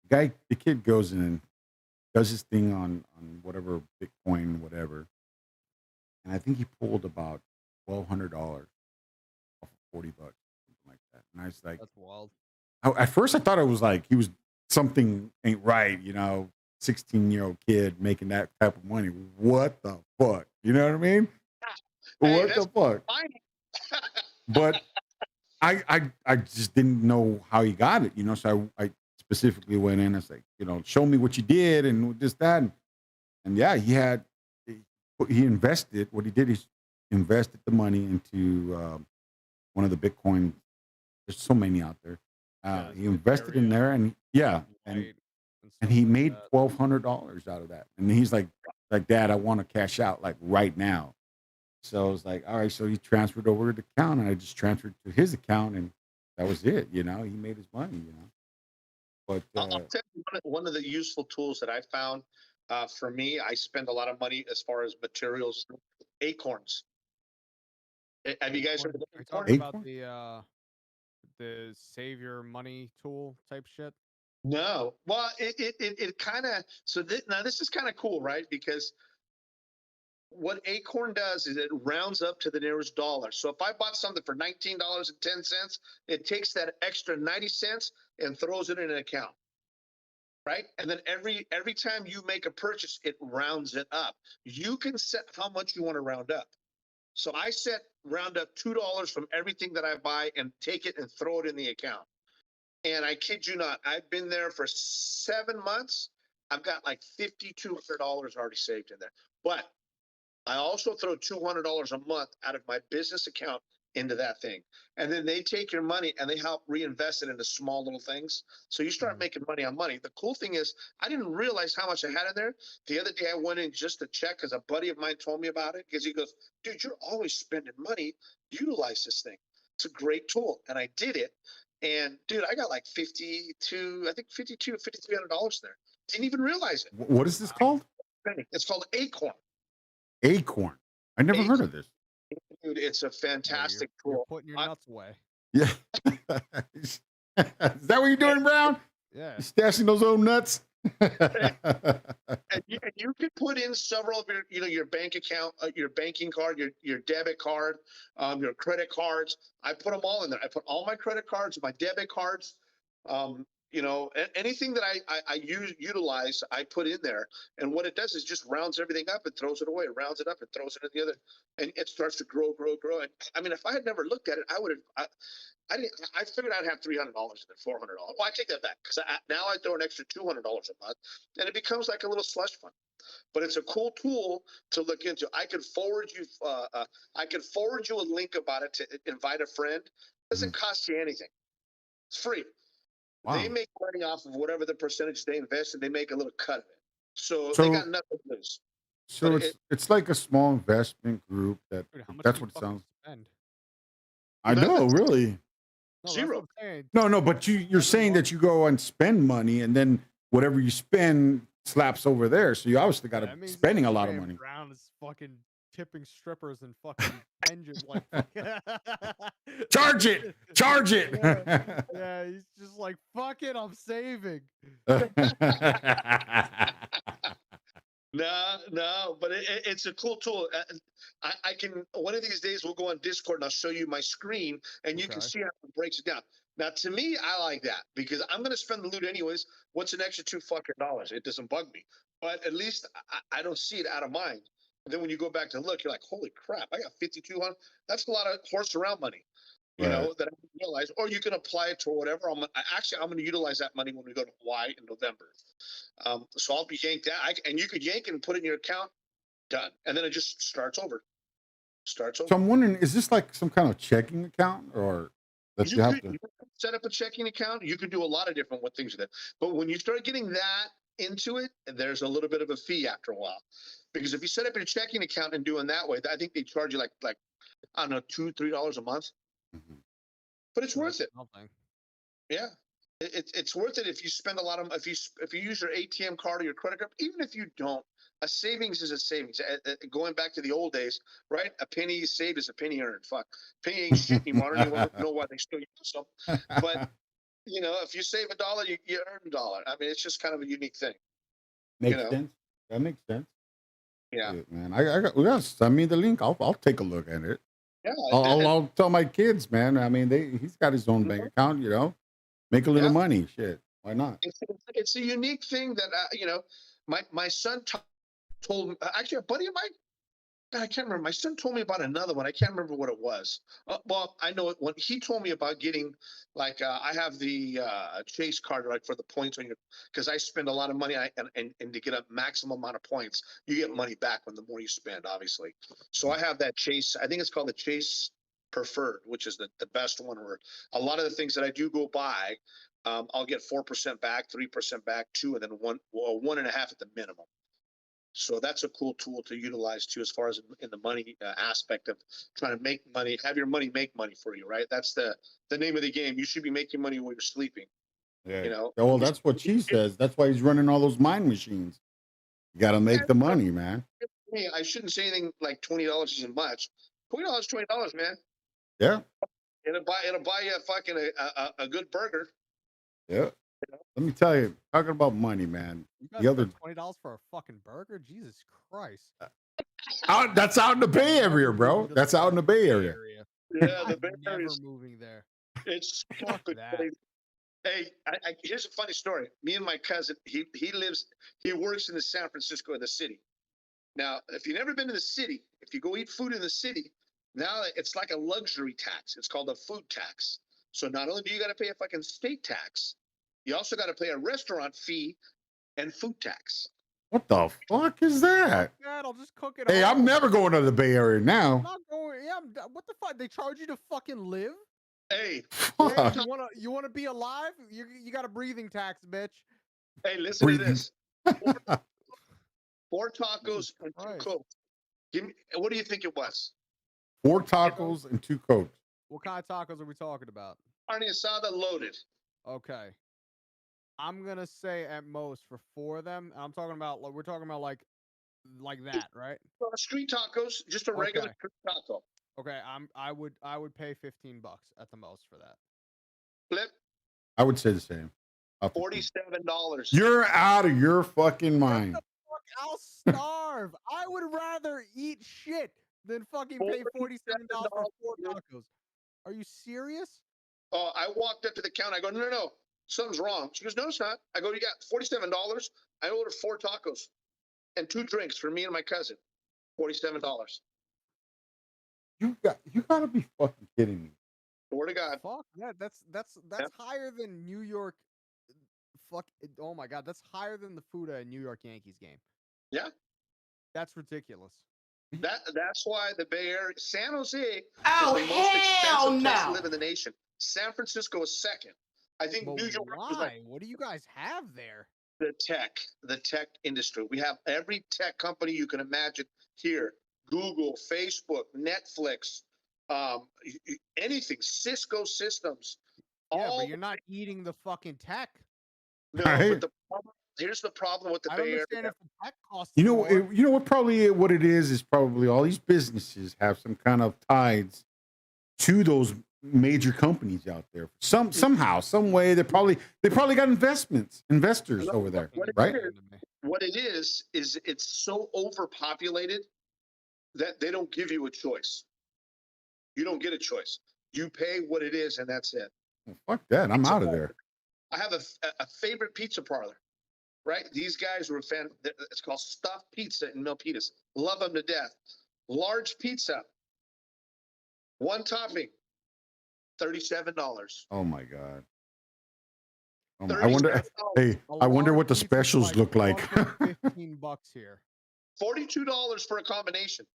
The kid goes in and does his thing on whatever Bitcoin, whatever, and I think he pulled about $1,200 off of $40, something like that. And I was like, That's wild. at first I thought it was like he was something ain't right, 16-year-old kid making that type of money. What the fuck? You know what I mean? Hey, What the that's fuck? mining. But I just didn't know how he got it, so I specifically went in and said, show me what you did and this, that. And yeah, he he invested, what he did is invested the money into one of the Bitcoin. There's so many out there. Yeah, there's He invested in Ethereum, there, and yeah, Light, and and stuff he like made that. $1,200 out of that. And he's like, Dad, I want to cash out like right now. So I was like, all right. So he transferred over the account, and I just transferred to his account, and that was it. He made his money. But I'll tell you one of the useful tools that I found. For me, I spend a lot of money as far as materials. Acorns. Have you guys heard of Are you Acorn? talking about Acorn, the save your money tool type shit? No. Well, it kind of now this is kind of cool, right? Because what Acorn does is it rounds up to the nearest dollar. So if I bought something for $19.10, it takes that extra 90 cents and throws it in an account. Right. And then every time you make a purchase, it rounds it up. You can set how much you want to round up. So I set round up $2 from everything that I buy and take it and throw it in the account. And I kid you not, I've been there for 7 months. I've got like $5,200 already saved in there. But I also throw $200 a month out of my business account into that thing. And then they take your money and they help reinvest it into small little things. So you start making money on money. The cool thing is I didn't realize how much I had in there. The other day I went in just to check because a buddy of mine told me about it, because he goes, dude, you're always spending money. Utilize this thing. It's a great tool. And I did it. And dude, I got like 52, I think 52 or $5,300 there. Didn't even realize it. what is this called? It's called Acorn. Acorn. I never heard Acorn. of this. Dude, it's a Yeah, fantastic you're tool. putting your nuts away. Yeah. Is that what you're doing, Brown? Yeah. You stashing those old nuts? And you can put in several of your bank account, your banking card, your debit card, your credit cards. I put them all in there. I put all my credit cards, my debit cards, anything that I utilize, I put in there. And what it does is just rounds everything up and throws it away, rounds it up and throws it in the other, and it starts to grow. And I mean, if I had never looked at it, I would have. I figured I'd have $300 and then $400. Well, I take that back because now I throw an extra $200 a month, and it becomes like a little slush fund. But it's a cool tool to look into. I could forward you. I could forward you a link about it to invite a friend. It doesn't cost you anything. It's free. They Wow. make money off of whatever the percentage they invest, and they make a little cut of it. So they So got nothing to lose. so But it's like a small investment group that Dude, how much that's do you what it fucking sounds. spend? I nothing. know, really. No, that's what Zero. I'm saying. No, but you're saying that you go and spend money, and then whatever you spend slaps over there. So you obviously got That to means spending a you're lot of saying money. Brown is fucking tipping strippers and fucking engines like Charge it, charge it. yeah, he's just like, fuck it, I'm saving. No, but it's a cool tool. I can one of these days we'll go on Discord and I'll show you my screen and you can Okay. see how it breaks it down. Now, to me, I like that because I'm going to spend the loot anyways. What's an extra $2 fucking? It doesn't bug me, but at least I don't see it out of mind. And then when you go back to look, you're like, holy crap, I got 5,200. That's a lot of horse around money. Right. That I didn't realize, or you can apply it to whatever. I'm going to utilize that money when we go to Hawaii in November. So I'll be yanked out, and you could yank it and put it in your account, done, and then it just starts over. So I'm wondering, is this like some kind of checking account, or that you have to? You could set up a checking account. You could do a lot of different things with it. But when you start getting that into it, there's a little bit of a fee after a while, because if you set up your checking account and doing that way, I think they charge you like I don't know, $2-3 a month. Mhm. But it's worth it. Something. Yeah, it's worth it if you spend a lot of if you use your ATM card or your credit card. Even if you don't, a savings is a savings. Going back to the old days, right? A penny saved is a penny earned. Fuck, penny ain't shit anymore. I don't even know why they still use them. But if you save $1, you earn $1. I mean, it's just kind of a unique thing. Makes sense. That makes sense. Yeah. Shit, man. I got. Well, send me the link. I'll take a look at it. Yeah. I'll tell my kids, man. I mean, he's got his own bank account. Make a little money. Shit, why not? It's a unique thing that my son told me. Actually, a buddy of mine I can't remember. My son told me about another one. I can't remember what it was. Well, I know it when he told me about getting like I have the Chase card like for the points on your because I spend a lot of money and to get a maximum amount of points, you get money back when the more you spend, obviously. So I have that Chase. I think it's called the Chase Preferred, which is the best one. Where a lot of the things that I do go buy, I'll get 4% back, 3% back, 2, and then 1.5 at the minimum. So that's a cool tool to utilize too, as far as in the money aspect of trying to make money, have your money make money for you, right? That's the name of the game. You should be making money while you're sleeping. Yeah. You know. Well, that's what she says. That's why he's running all those mine machines. You got to make the money, man. Hey, I shouldn't say anything like $20 isn't much. $20, $20, man. Yeah. It'll buy you a fucking a good burger. Yeah. Let me tell you, talking about money, man. You guys The other $20 for a fucking burger? Jesus Christ! that's out in the Bay Area, bro. That's out in the Bay Area. Yeah, the I'm Bay never Area. moving there. It's Fuck stupid. that. Hey, here's a funny story. Me and my cousin, he works in the San Francisco in the city. Now, if you've never been to the city, if you go eat food in the city, now it's like a luxury tax. It's called a food tax. So not only do you got to pay a fucking state tax, you also got to pay a restaurant fee and food tax. What the fuck is that? God, I'll just cook it. Hey, I'm home. never going to the Bay Area I'm now. not going. Yeah, what the fuck? They charge you to fucking live? Hey, Fuck. You wanna be alive? You got a breathing tax, bitch. hey, listen to this. 4 tacos Jesus and 2 Christ. Cokes. Give me. What do you think it was? 4 tacos and 2 Cokes. What kind of tacos are we talking about? Carne asada loaded. Okay. I'm gonna say at most for 4 of them. I'm talking about we're talking about like that, right? Street tacos, just a regular Okay. street taco. Okay, I would pay $15 at the most for that. Flip, I would say the same. $47. You're out of your fucking mind. Fuck, I'll starve. I would rather eat shit than fucking pay $47 for 4 tacos. Are you serious? Oh, I walked up to the counter. I go, no, something's wrong. She goes, no, it's not. I go, you got $47. I ordered 4 tacos and 2 drinks for me and my cousin. $47. You got to be fucking kidding me. Swear to God. Fuck yeah, that's higher than New York. Fuck, oh my God, that's higher than the food at a New York Yankees game. Yeah. That's ridiculous. That's why the Bay Area, San Jose, is Oh, the most expensive place to no. live in the nation. San Francisco is second. I think But New York is why? like What do you guys have there? the tech industry. We have every tech company you can imagine here. Google, Facebook, Netflix, anything, Cisco systems. Yeah, but you're not eating the fucking tech. No, Right. but here's the problem with the I don't Bay understand Area. if the tech costs You know, more. you know what? Probably what it is probably all these businesses have some kind of ties to those major companies out there. Somehow, some way. They probably got investors over there, right? What it is it's so overpopulated that they don't give you a choice. You don't get a choice. You pay what it is, and that's it. Well, fuck that. I'm out of there. I have a favorite pizza parlor, right? These guys were fan. It's called Stuffed Pizza in Milpitas. Love them to death. Large pizza, 1 topping, $37. Oh my god. I $37. wonder. Hey, I wonder what the specials look like. $15 here. $42 for a combination.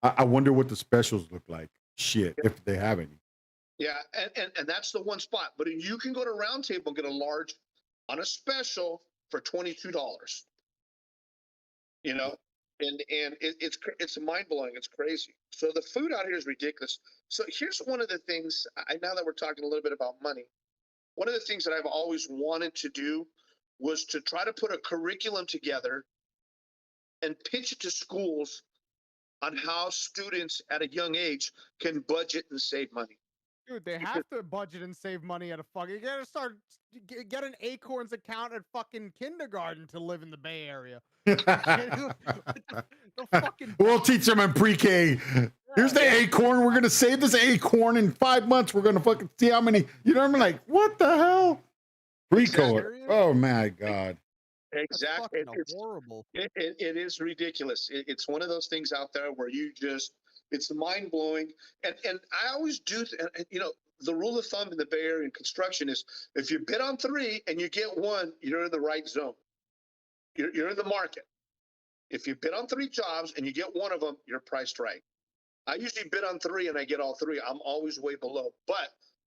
I wonder what the specials look like. Shit, if they have any. Yeah, and that's the one spot. But you can go to Round Table and get a large on a special for $22. You know, and it's mind blowing. It's crazy. So the food out here is ridiculous. So here's one of the things. Now that we're talking a little bit about money, one of the things that I've always wanted to do was to try to put a curriculum together and pitch it to schools on how students at a young age can budget and save money. Dude, they have to budget and save money at a fucking. You gotta start get an Acorns account at fucking kindergarten to live in the Bay Area. The fucking We'll teach them in pre-K. Here's the acorn. We're gonna save this acorn in 5 months. We're gonna fucking see how many. You know what I mean? Like, what the hell? Pre-K. Serious? Oh my god. That's Exactly. fucking horrible. It is ridiculous. It's one of those things out there where you just, it's mind blowing. And I always do, the rule of thumb in the Bay Area in construction is if you bid on three and you get one, you're in the right zone. You're in the market. If you bid on three jobs and you get one of them, you're priced right. I usually bid on three and I get all three. I'm always way below, but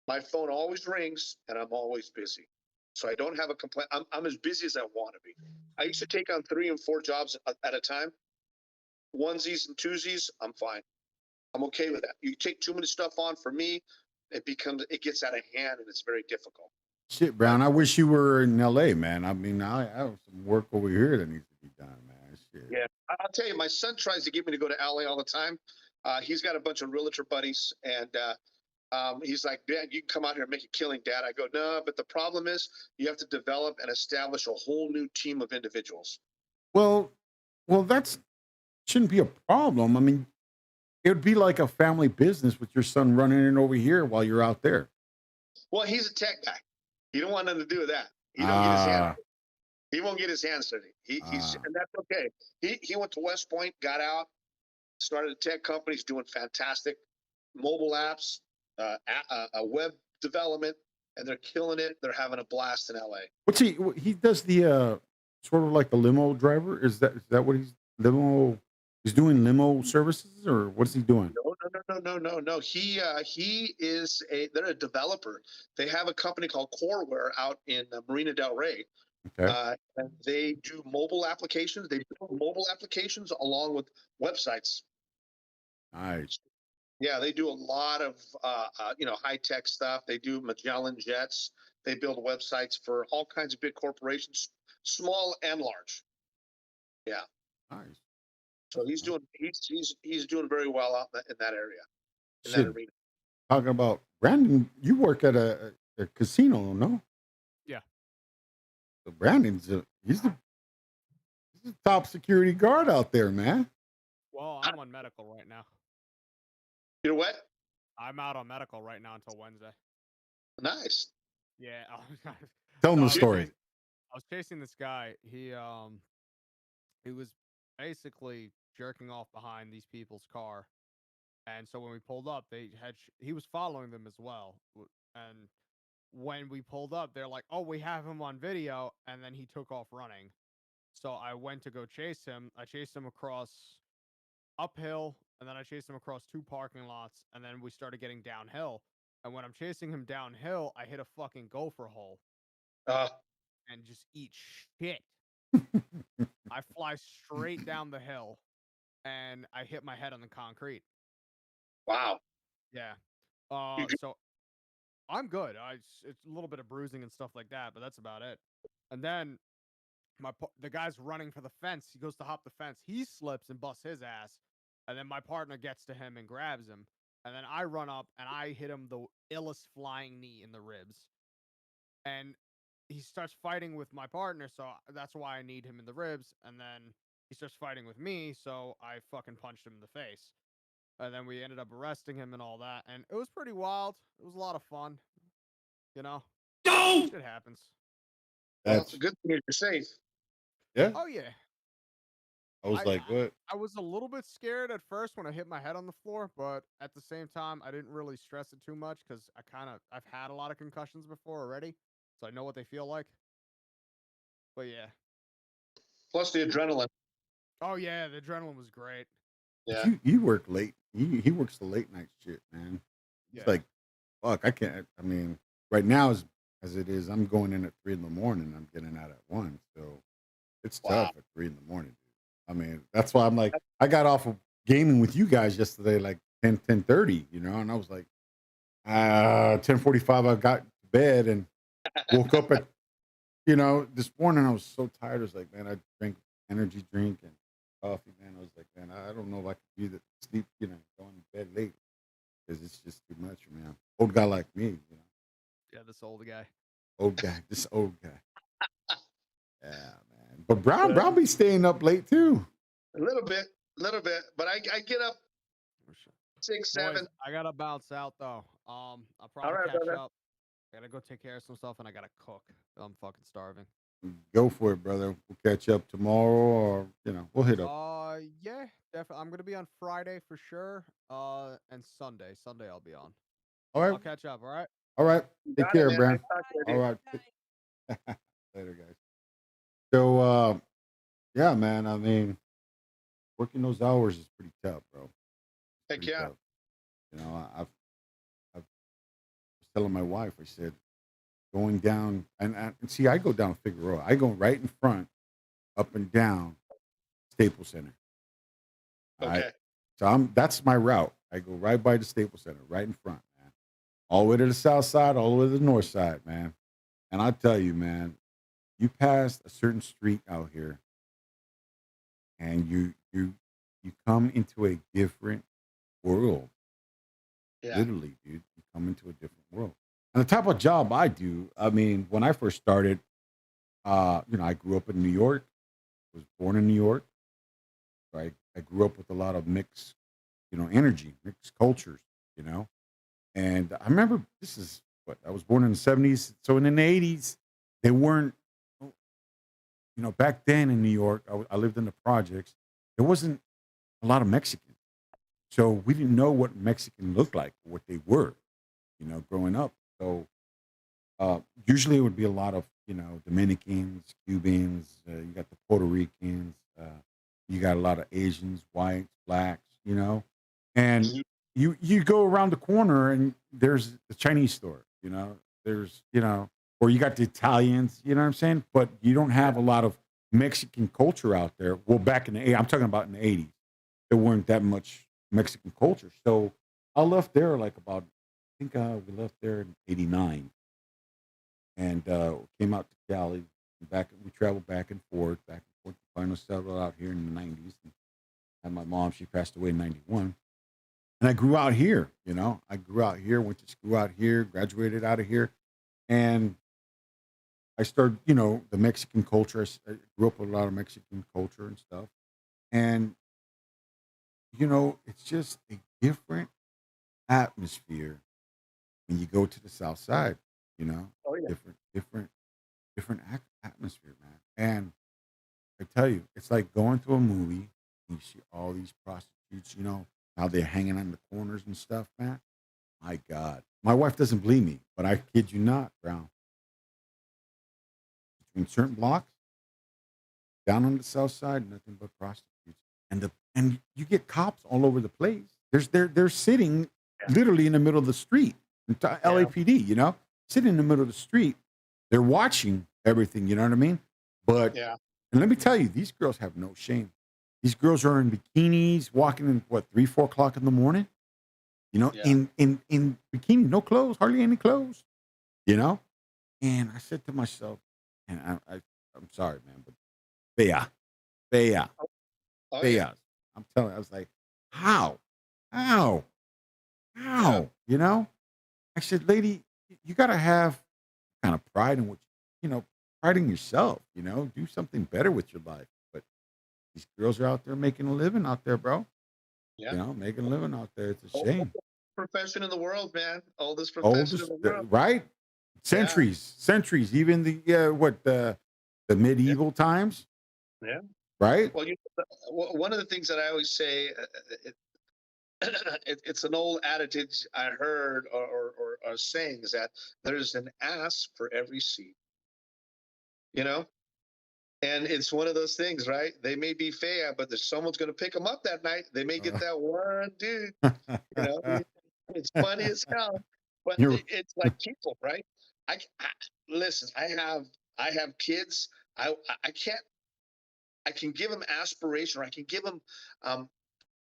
my phone always rings and I'm always busy. So I don't have a complaint. I'm as busy as I want to be. I used to take on 3 and 4 jobs at a time, onesies and twosies. I'm fine. I'm okay with that. You take too much stuff on for me, it gets out of hand and it's very difficult. Shit, Brown. I wish you were in LA, man. I mean, I have some work over here that needs to be done, man. Shit. Yeah, I'll tell you, my son tries to get me to go to LA all the time. He's got a bunch of realtor buddies, and he's like, "Dad, you can come out here and make a killing, Dad." I go, "No, but the problem is you have to develop and establish a whole new team of individuals." Well, that's shouldn't be a problem. I mean, it would be like a family business with your son running it over here while you're out there. Well, he's a tech guy. He don't want nothing to do with that. He don't get his hand. Ah, He won't get his hands dirty. He's ah, and that's okay. He went to West Point, got out, started a tech company. He's doing fantastic mobile apps, a web development, and they're killing it. They're having a blast in LA. what's he does the sort of like the limo driver? Is that what he's limo? He's doing limo services, or what's he doing? No. He is they're a developer. They have a company called Coreware out in Marina Del Rey. Okay, And they do mobile applications. They build mobile applications along with websites. nice. Yeah, they do a lot of high tech stuff. They do Magellan jets. They build websites for all kinds of big corporations, small and large. Yeah. Nice. So he's doing very well out in that area, in that Shit, arena. talking about Brandon, you work at a casino, no? Yeah. So Brandon's he's the top security guard out there, man. Well, I'm on medical right now. You know what? I'm out on medical right now until Wednesday. Nice. Yeah. Tell him So the story. I was chasing this guy. He was basically jerking off behind these people's car. And so when we pulled up, he was following them as well. And when we pulled up, they're like, "Oh, we have him on video," and then he took off running. So I went to go chase him. I chased him across uphill, and then I chased him across 2 parking lots, and then we started getting downhill. And when I'm chasing him downhill, I hit a fucking gopher hole Uh, and just eat shit. I fly straight down the hill, and I hit my head on the concrete. wow. Yeah. You, So I'm good. It's a little bit of bruising and stuff like that, but that's about it. And then the guy's running for the fence. He goes to hop the fence. He slips and busts his ass. And then my partner gets to him and grabs him. And then I run up and I hit him the illest flying knee in the ribs. And he starts fighting with my partner, so that's why I need him in the ribs. And then he starts fighting with me, so I fucking punched him in the face. And then we ended up arresting him and all that. And it was pretty wild. It was a lot of fun. You know? Shit happens. well, it's That's a good thing you're safe. yeah. Oh yeah. I was I, like, I what? I was a little bit scared at first when I hit my head on the floor, but at the same time, I didn't really stress it too much because I've had a lot of concussions before already, so I know what they feel like. But yeah. Plus the adrenaline. Oh yeah, the adrenaline was great. But Yeah. you work late. He works the late night shit, man. It's Yeah. like fuck. I can't. I mean, right now as it is, I'm going in at 3 in the morning. I'm getting out at 1, so it's Wow. tough at 3 in the morning. Dude. I mean, that's why I'm like, I got off of gaming with you guys yesterday, like 10:30, and I was like, 10:45. I got to bed and woke up at, this morning. I was so tired. I was like, man, I drank energy drink and coffee, man. I was like, man, I don't know if I could do that. Sleep, going to bed late because it's just too much for me. I'm an old guy like me. Yeah, this old guy. Old guy, this old guy. Yeah, man. But Brown be staying up late too. A little bit, but I get up For sure. 6, Boys, 7. I gotta bounce out though. I'll All probably right, catch brother. up. I gotta go take care of some stuff and I gotta cook. I'm fucking starving. Go for it, brother. We'll catch up tomorrow, or we'll hit up. Yeah, definitely. I'm gonna be on Friday for sure. And Sunday. Sunday I'll be on. All right, I'll catch up. All right. all right. You Take got it, care, man. Nice Brand. talking with All you. right. Later, guys. So, yeah, man. I mean, working those hours is pretty tough, bro. Heck Pretty yeah. tough. I was telling my wife. I said, going down, and see, I go down Figueroa. I go right in front, up and down Staples Center. All right. Okay. So that's my route. I go right by the Staples Center, right in front, man. All the way to the south side, all the way to the north side, man. And I tell you, man, you pass a certain street out here, and you come into a different world. Yeah. Literally, dude, you come into a different world. And the type of job I do, I mean, when I first started, I grew up in New York, was born in New York, right? I grew up with a lot of mixed, energy, mixed cultures, you know. And I remember this is what I was born in the 70s. So in the 80s, they weren't, back then in New York, I lived in the projects. There wasn't a lot of Mexicans. So we didn't know what Mexican looked like, what they were, growing up. So usually it would be a lot of, Dominicans, Cubans, you got the Puerto Ricans, you got a lot of Asians, whites, blacks, and Mhm. you go around the corner and there's the Chinese store, there's, or you got the Italians, you know what I'm saying? But you don't have a lot of Mexican culture out there. Well, back in the 80s, I'm talking about in the 80s, there weren't that much Mexican culture. So I left there like about, I think we left there in '89 and came out to Cali. Back, we traveled back and forth. Finally settled out here in the '90s. And had my mom; she passed away in '91. And I grew out here. I grew out here. Went to school out here. Graduated out of here, and I started. The Mexican culture. I grew up with a lot of Mexican culture and stuff. And it's just a different atmosphere when you go to the South Side. Oh yeah. Different atmosphere, man. And I tell you, it's like going to a movie. And you see all these prostitutes, how they're hanging on the corners and stuff, man. My God. My wife doesn't believe me, but I kid you not, Brown. Between certain blocks, down on the south side, nothing but prostitutes. And you get cops all over the place. They're sitting Yeah. literally in the middle of the street. Yeah. LAPD, sitting in the middle of the street. They're watching everything, you know what I mean? But Yeah. and let me tell you, these girls have no shame. These girls are in bikinis, walking in what 3, 4 o'clock in the morning. Yeah. In bikini, no clothes, hardly any clothes. You know, and I said to myself, and I'm sorry, man, but fea, fea, Oh yeah. fea. I'm telling you, I was like, how, how, Yeah. how? I said, lady, you got to have kind of pride in what pride in yourself. Do something better with your life. But these girls are out there making a living out there, bro. Yeah. Making a living out there. It's a Oldest shame. profession in the world, man. Oldest profession in Oldest, the world. right? Yeah. Centuries. Even the Yeah. medieval times, Yeah. right? Well, one of the things that I always say, it's an old adage I heard or saying is that there's an ass for every seat, you know? And it's one of those things, right? They may be fair, but there's someone's going to pick them up that night. They may get that one dude, you know? It's funny as hell, but You're it's like people, right? I listen. I have kids. I can't. I can give them aspiration, or I can give them um,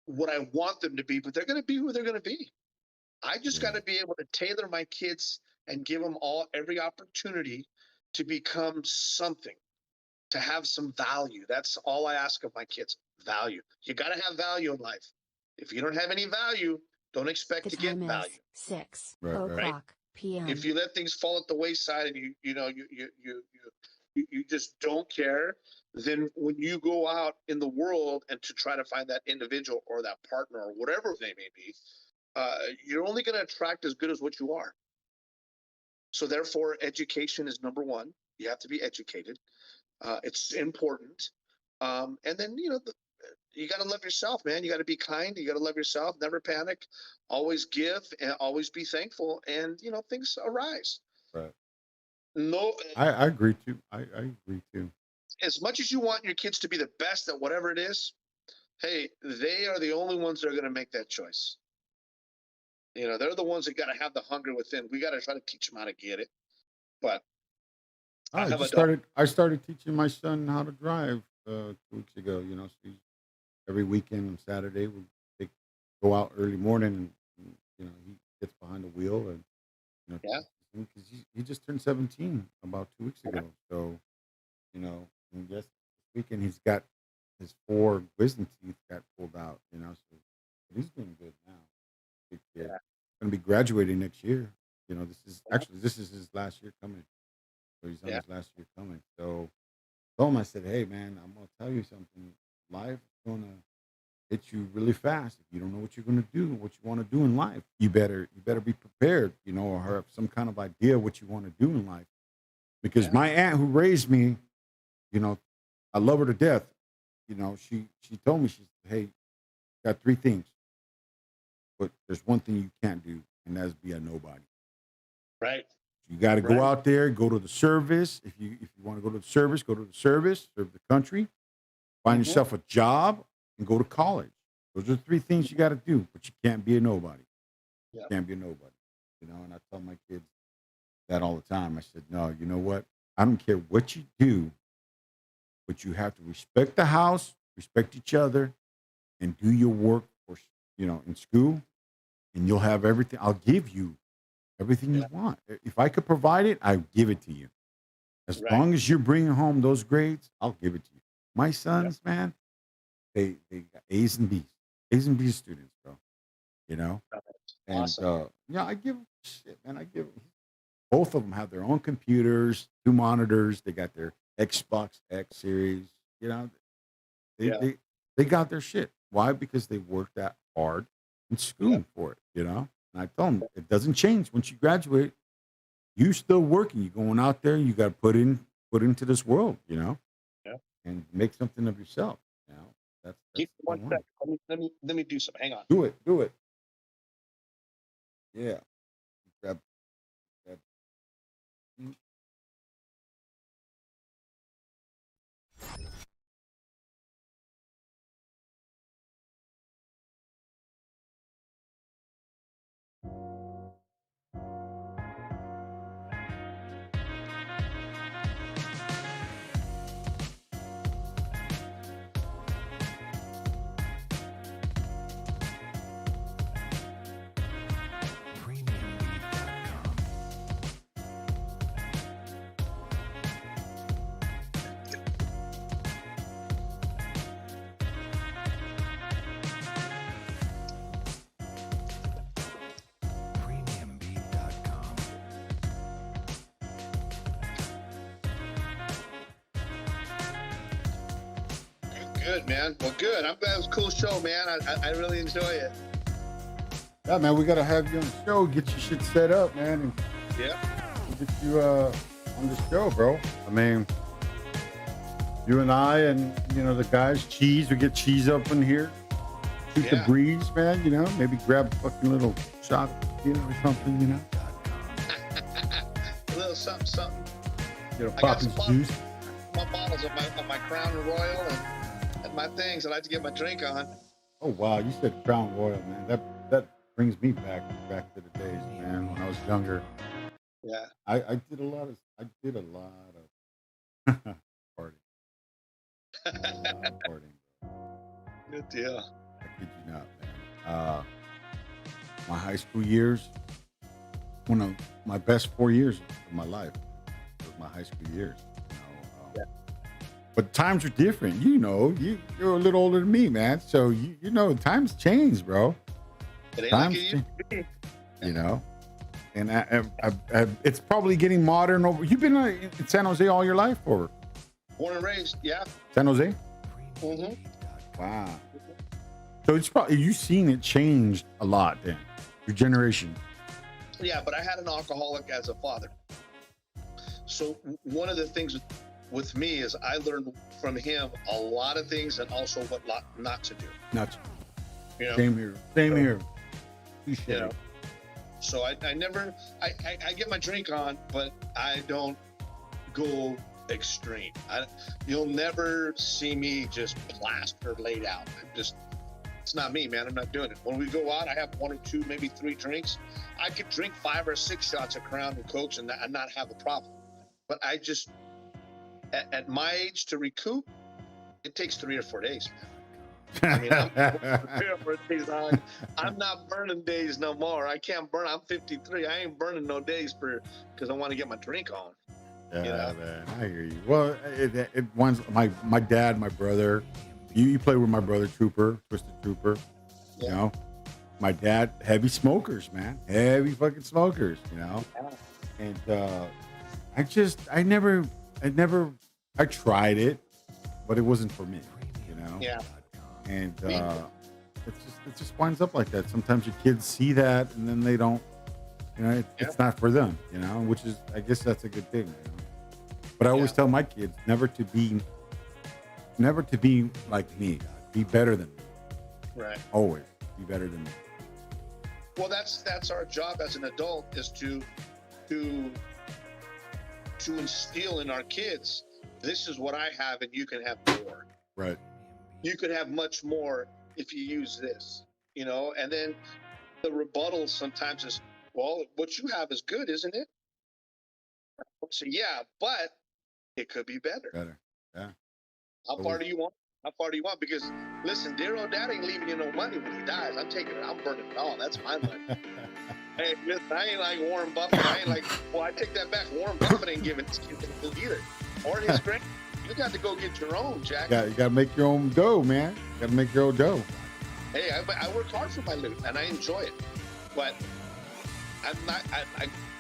what I want them to be, but they're going to be who they're going to be. I just got yeah, to be able to tailor my kids and give them all every opportunity to become something, to have some value. That's all I ask of my kids. Value. You got to have value in life. If you don't have any value, don't expect The to get time value, is 6 right. right? o'clock If p.m. you let things fall at the wayside and you just don't care, then when you go out in the world and to try to find that individual or that partner or whatever they may be, you're only going to attract as good as what you are. So therefore, education is number one. You have to be educated. It's important. And then, you know, you got to love yourself, man. You got to be kind. You got to love yourself. Never panic. Always give and always be thankful. And, you know, things arise. Right. No, I agree too. I agree too. as much as you want your kids to be the best at whatever it is, hey, they are the only ones that are going to make that choice. You know, they're the ones that got to have the hunger within. We got to try to teach them how to get it. But I I have a just daughter. started. I started teaching my son how to drive 2 weeks ago. You know, so every weekend on Saturday they go out early morning, and you know he gets behind the wheel, and you know Yeah. because he just turned 17 about 2 weeks ago. So you know, and yes, this weekend he's got his 4 wisdom teeth got pulled out. You know, so but he's doing good now. Big kid. Yeah. Going to be graduating next year. You know, this is his last year coming. So he's on Yeah. his last year coming. So told him, I said, hey man, I'm gonna tell you something. Life is gonna hit you really fast. If you don't know what you're gonna do, what you want to do in life, you better be prepared, you know, or have some kind of idea what you want to do in life. Because Yeah. my aunt who raised me, you know, I love her to death. You know, she told me, she said, hey, got 3 things, but there's one thing you can't do, and that's be a nobody. Right. You got to go Right. out there, go to the service. If you want to go to the service, go to the service, serve the country, find Mhm. yourself a job, and go to college. Those are 3 things you got to do, but you can't be a nobody. Yeah. You can't be a nobody. You know, and I tell my kids that all the time. I said, no, you know what? I don't care what you do, but you have to respect the house, respect each other, and do your work for, you know, in school, and you'll have everything. I'll give you everything Yeah. you want. If I could provide it, I give it to you. As Right. long as you're bringing home those grades, I'll give it to you. My sons, man, they got A's and B's students, bro. You know, and Awesome. yeah, I give 'em shit, man. I give 'em- both of them have their own computers, 2 monitors. They got their Xbox X series. You know, they Yeah. they they got their shit. Why? Because they worked that hard in school for it. You know, and I told them it doesn't change once you graduate. You still working. You're going out there. You got to put into this world. You know, Yeah. and make something of yourself. You know, that's Keep the one bottom line. second. Let me do some. Hang on. Do it. Do it. Yeah. Grab, grab. Mm. PremiumBeat.com. PremiumBeat.com. Good, man. Well, good. I'm glad it was a cool show, man. I really enjoy it. Yeah, man, we gotta have you on the show. Get your shit set up, man, and Yeah. get you on the show, bro. I mean, you and I, and you know the guys. Cheese, we get cheese up in here. Shoot the Yeah. breeze, man. You know, maybe grab a fucking little shot, you know, or something. You know, A little something, something. get a I got Poppy's some juice. My bottles of my Crown Royal and my things. I like to get my drink on. Oh wow, you said Crown Royal, man. That brings me back to the days, man, when I was younger. Yeah. I did a lot of partying. A lot of partying. Good deal. I kid you not, man. My high school years, one of my best 4 years of my life was my high school years. You know, Yeah. But times are different. You know, you're a little older than me, man. So you know, times change, bro. It ain't Times like it used to be. You know, and it's probably getting modern. Over. You've been in San Jose all your life, or Born and raised. Yeah. San Jose? Mhm. Wow. So it's probably you've seen it change a lot, then your generation. Yeah, but I had an alcoholic as a father. So one of the things with me is I learned from him a lot of things and also what not to do. Nuts. You know, Same here. Same here. you know. So I never I get my drink on, but I don't go extreme. You'll never see me just plastered laid out. It's not me, man. I'm not doing it. When we go out, I have 1 or 2, maybe 3 drinks. I could drink 5 or 6 shots of Crown and Cokes and not have a problem. But I just, at my age, to recoup, it takes 3 or 4 days, man. I mean, I'm 3 or 4 days. I'm not burning days no more. I can't burn. I'm 53. I ain't burning no days because I want to get my drink on. Yeah, You know? man, I hear you. Well, it once my dad, my brother, you played with my brother Trooper, Twisted Trooper. You Yeah. know, my dad, heavy smokers, man, heavy fucking smokers. You know, and I tried it, but it wasn't for me. You know, Yeah. and Me it just winds up like that. Sometimes your kids see that, and then they don't. You know, it's not for them. You know, which is, I guess that's a good thing. You know? But I always tell my kids never to be like me. Be better than me. Right. Always be better than me. Well, that's our job as an adult, is to instill in our kids, this is what I have and you can have more. Right. You could have much more if you use this, you know. And then the rebuttal sometimes is, well, what you have is good, isn't it? So yeah, but it could be better. Better. Yeah. How far do you want? How far do you want? Because listen, dear old dad ain't leaving you no money when he dies. I'm taking it. I'm burning it all. That's my money. Hey, listen, I ain't like Warren Buffett. I ain't like, well, I take that back. Warren Buffett ain't giving his kids either. Or his grand. You got to go get your own, Jack. You got to make your own dough, man. You got to make your own dough. Hey, I work hard for my loot and I enjoy it. But I'm not,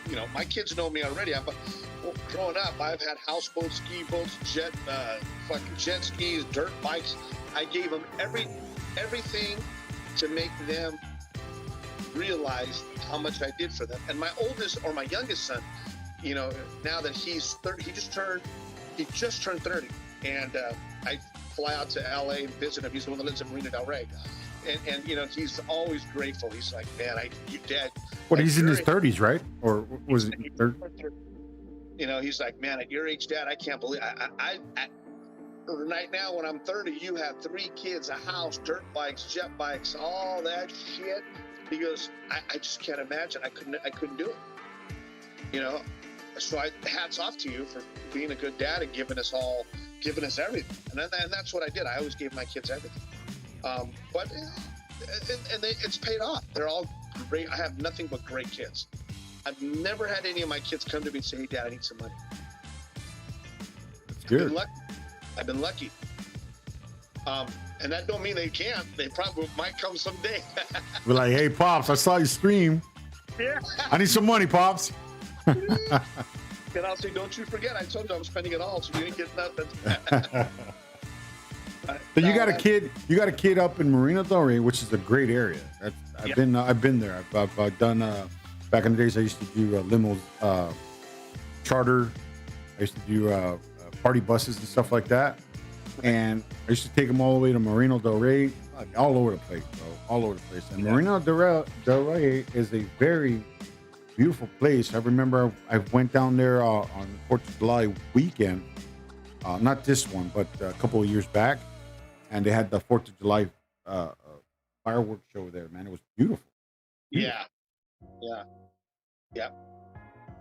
you know, my kids know me already. Growing up, I've had houseboats, ski boats, fucking jet skis, dirt bikes. I gave them everything to make them realize how much I did for them. And my youngest son, you know, now that he's 30, he just turned 30, and I fly out to LA and visit him. He's the one that lives in Marina Del Rey, and you know, he's always grateful. He's like, man, you dad. What, he's in his 30s, right? Or was it 30? You know, he's like, man, at your age, Dad, I can't believe I right now when I'm 30, you have 3 kids, a house, dirt bikes, jet bikes, all that shit. He goes, I just can't imagine. I couldn't do it. You know, so hats off to you for being a good dad and giving us everything. And that's what I did. I always gave my kids everything. But it's paid off. They're all great. I have nothing but great kids. I've never had any of my kids come to me and say, hey, Dad, I need some money. That's good. I've been lucky. And that don't mean they can't. They probably might come someday. We're like, hey, Pops, I saw you stream. Yeah. I need some money, Pops. And I'll say, don't you forget, I told you I'm spending it all, so you didn't get nothing. So you got a kid up in Marina Del Rey, which is a great area. I've been there. I've done back in the days I used to do limos, charter. I used to do party buses and stuff like that. And I used to take them all the way to Marina Del Rey, all over the place, bro, all over the place. And Marina Del Rey is a very beautiful place. I remember I went down there on 4th of July weekend, not this one, but a couple of years back, and they had the 4th of July fireworks show there, man. It was beautiful. Yeah.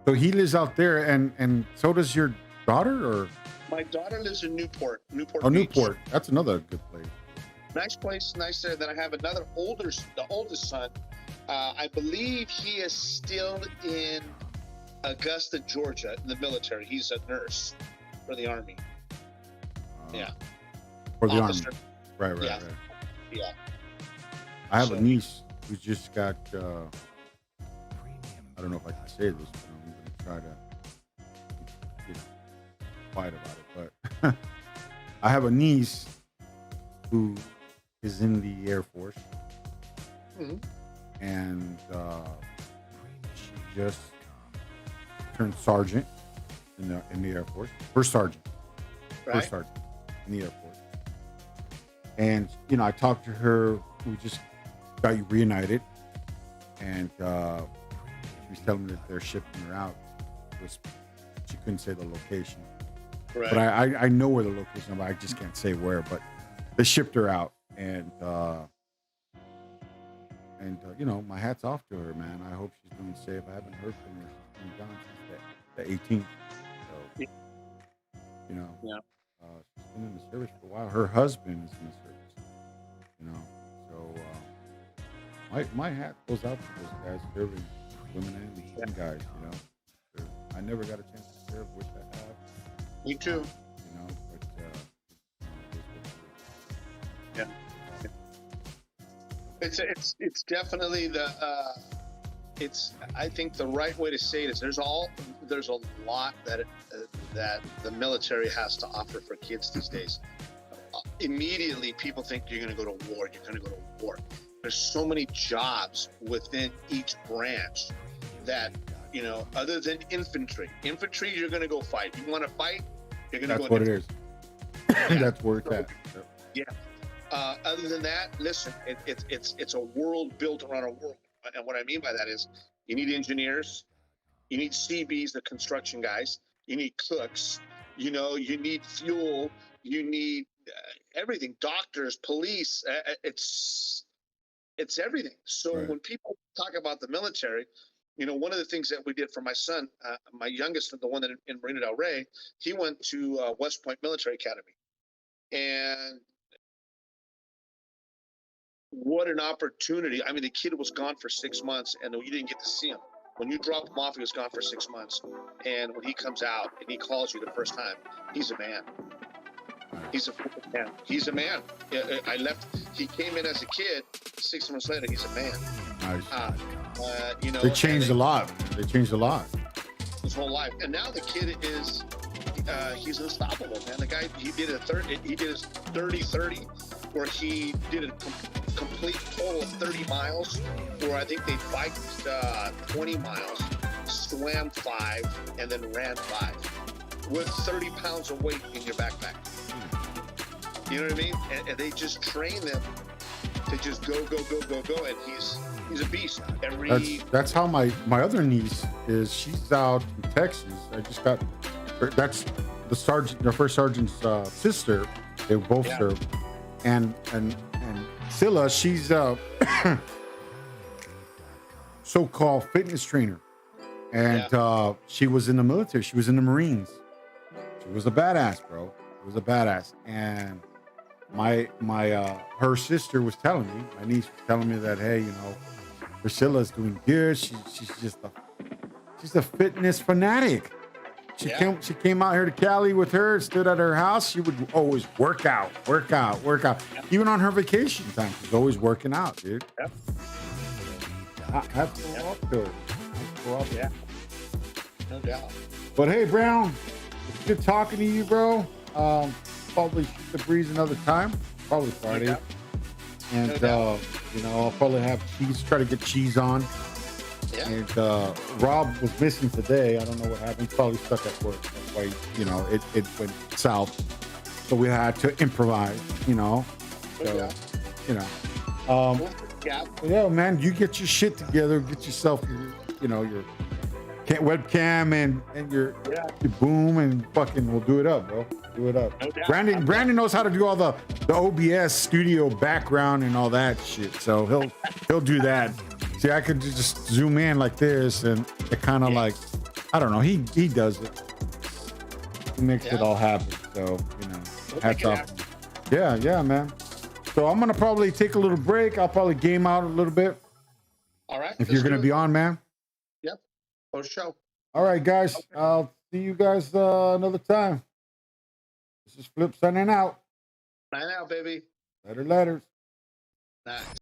So he lives out there, and so does your daughter, or? My daughter lives in Newport. Oh, Beach. Newport. That's another good place. Nice place, nice there. Then I have the oldest son. I believe he is still in Augusta, Georgia, in the military. He's a nurse for the Army. For the Officer. Army. Right. Yeah. I have a niece who just got, I don't know if I can say this, but I'm going to try to, you know, quiet about it. But I have a niece who is in the Air Force. Mm-hmm. And she just turned sergeant in the Air Force. First sergeant. Right. first sergeant in the Air Force. And, you know, I talked to her. We just got reunited. And she was telling me that they're shipping her out. She couldn't say the location. Right. But I know where the location is, but I just can't say where. But they shipped her out. And you know, my hat's off to her, man. I hope she's doing safe. I haven't heard from her. She's been gone since the 18th. So, you know, Yeah. She's been in the service for a while. Her husband is in the service, you know. So, my hat goes out to those guys serving, women and guys, you know. I never got a chance to serve. Wish I had. Me too. You know, but Yeah. It's definitely I think the right way to say it is there's a lot that the military has to offer for kids these days. Immediately people think you're going to go to war. There's so many jobs within each branch that, you know, other than infantry, you're going to go fight. You want to fight, you're going to go. That's what it is. That's where it's at. Yeah. Other than that, listen, it's a world built around a world. And what I mean by that is you need engineers, you need CBs, the construction guys, you need cooks, you know, you need fuel, you need everything, doctors, police, it's everything. So Right. when people talk about the military, you know, one of the things that we did for my son, my youngest, the one that in Marina Del Rey, he went to West Point Military Academy. And what an opportunity. I mean, the kid was gone for 6 months and you didn't get to see him. When you drop him off, he was gone for 6 months. And when he comes out and he calls you the first time, he's a man. He's a man. He's a man. I left. He came in as a kid. 6 months later, he's a man. Nice. You know, They changed a lot. They changed a lot. His whole life. And now the kid is, he's unstoppable, man. The guy, he did his 30-30, where he did a complete total of 30 miles, where I think they biked 20 miles, swam 5, and then ran 5 with 30 pounds of weight in your backpack. You know what I mean? And they just train them to just go. And he's a beast. That's how my other niece is. She's out in Texas. I just got. That's the first sergeant's sister. They both serve. And Scylla, she's a so-called fitness trainer, and she was in the military. She was in the Marines. She was a badass, bro. She was a badass. And her sister was telling me, my niece was telling me that, hey, you know, Priscilla's doing good. She's a fitness fanatic. She came out here to Cali with her, stood at her house. She would always work out. Even on her vacation time, she's always working out, dude. Yep. I have to go up to her. Yeah. No doubt. But hey, Brown, it's good talking to you, bro. Probably shoot the breeze another time. Probably Friday. No doubt. And you know, I'll probably have cheese. Try to get cheese on. Yeah. And Rob was missing today. I don't know what happened. He's probably stuck at work. That's why, you know, it went south. So we had to improvise, you know. So, you know. Yeah, man, you get your shit together. Get yourself, you know, your webcam and your boom, and fucking we'll do it up, bro. Do it up. No Brandon knows how to do all the OBS studio background and all that shit. So he'll do that. See, I could just zoom in like this, and it kind of like, I don't know. He does it. He makes it all happen. So, you know, hats off. Yeah, man. So I'm gonna probably take a little break. I'll probably game out a little bit. All right. If you're gonna be on, man. Yep. For sure. All right, guys. Okay. I'll see you guys another time. This is Flip signing out. Sign out, baby. Letters. Nice.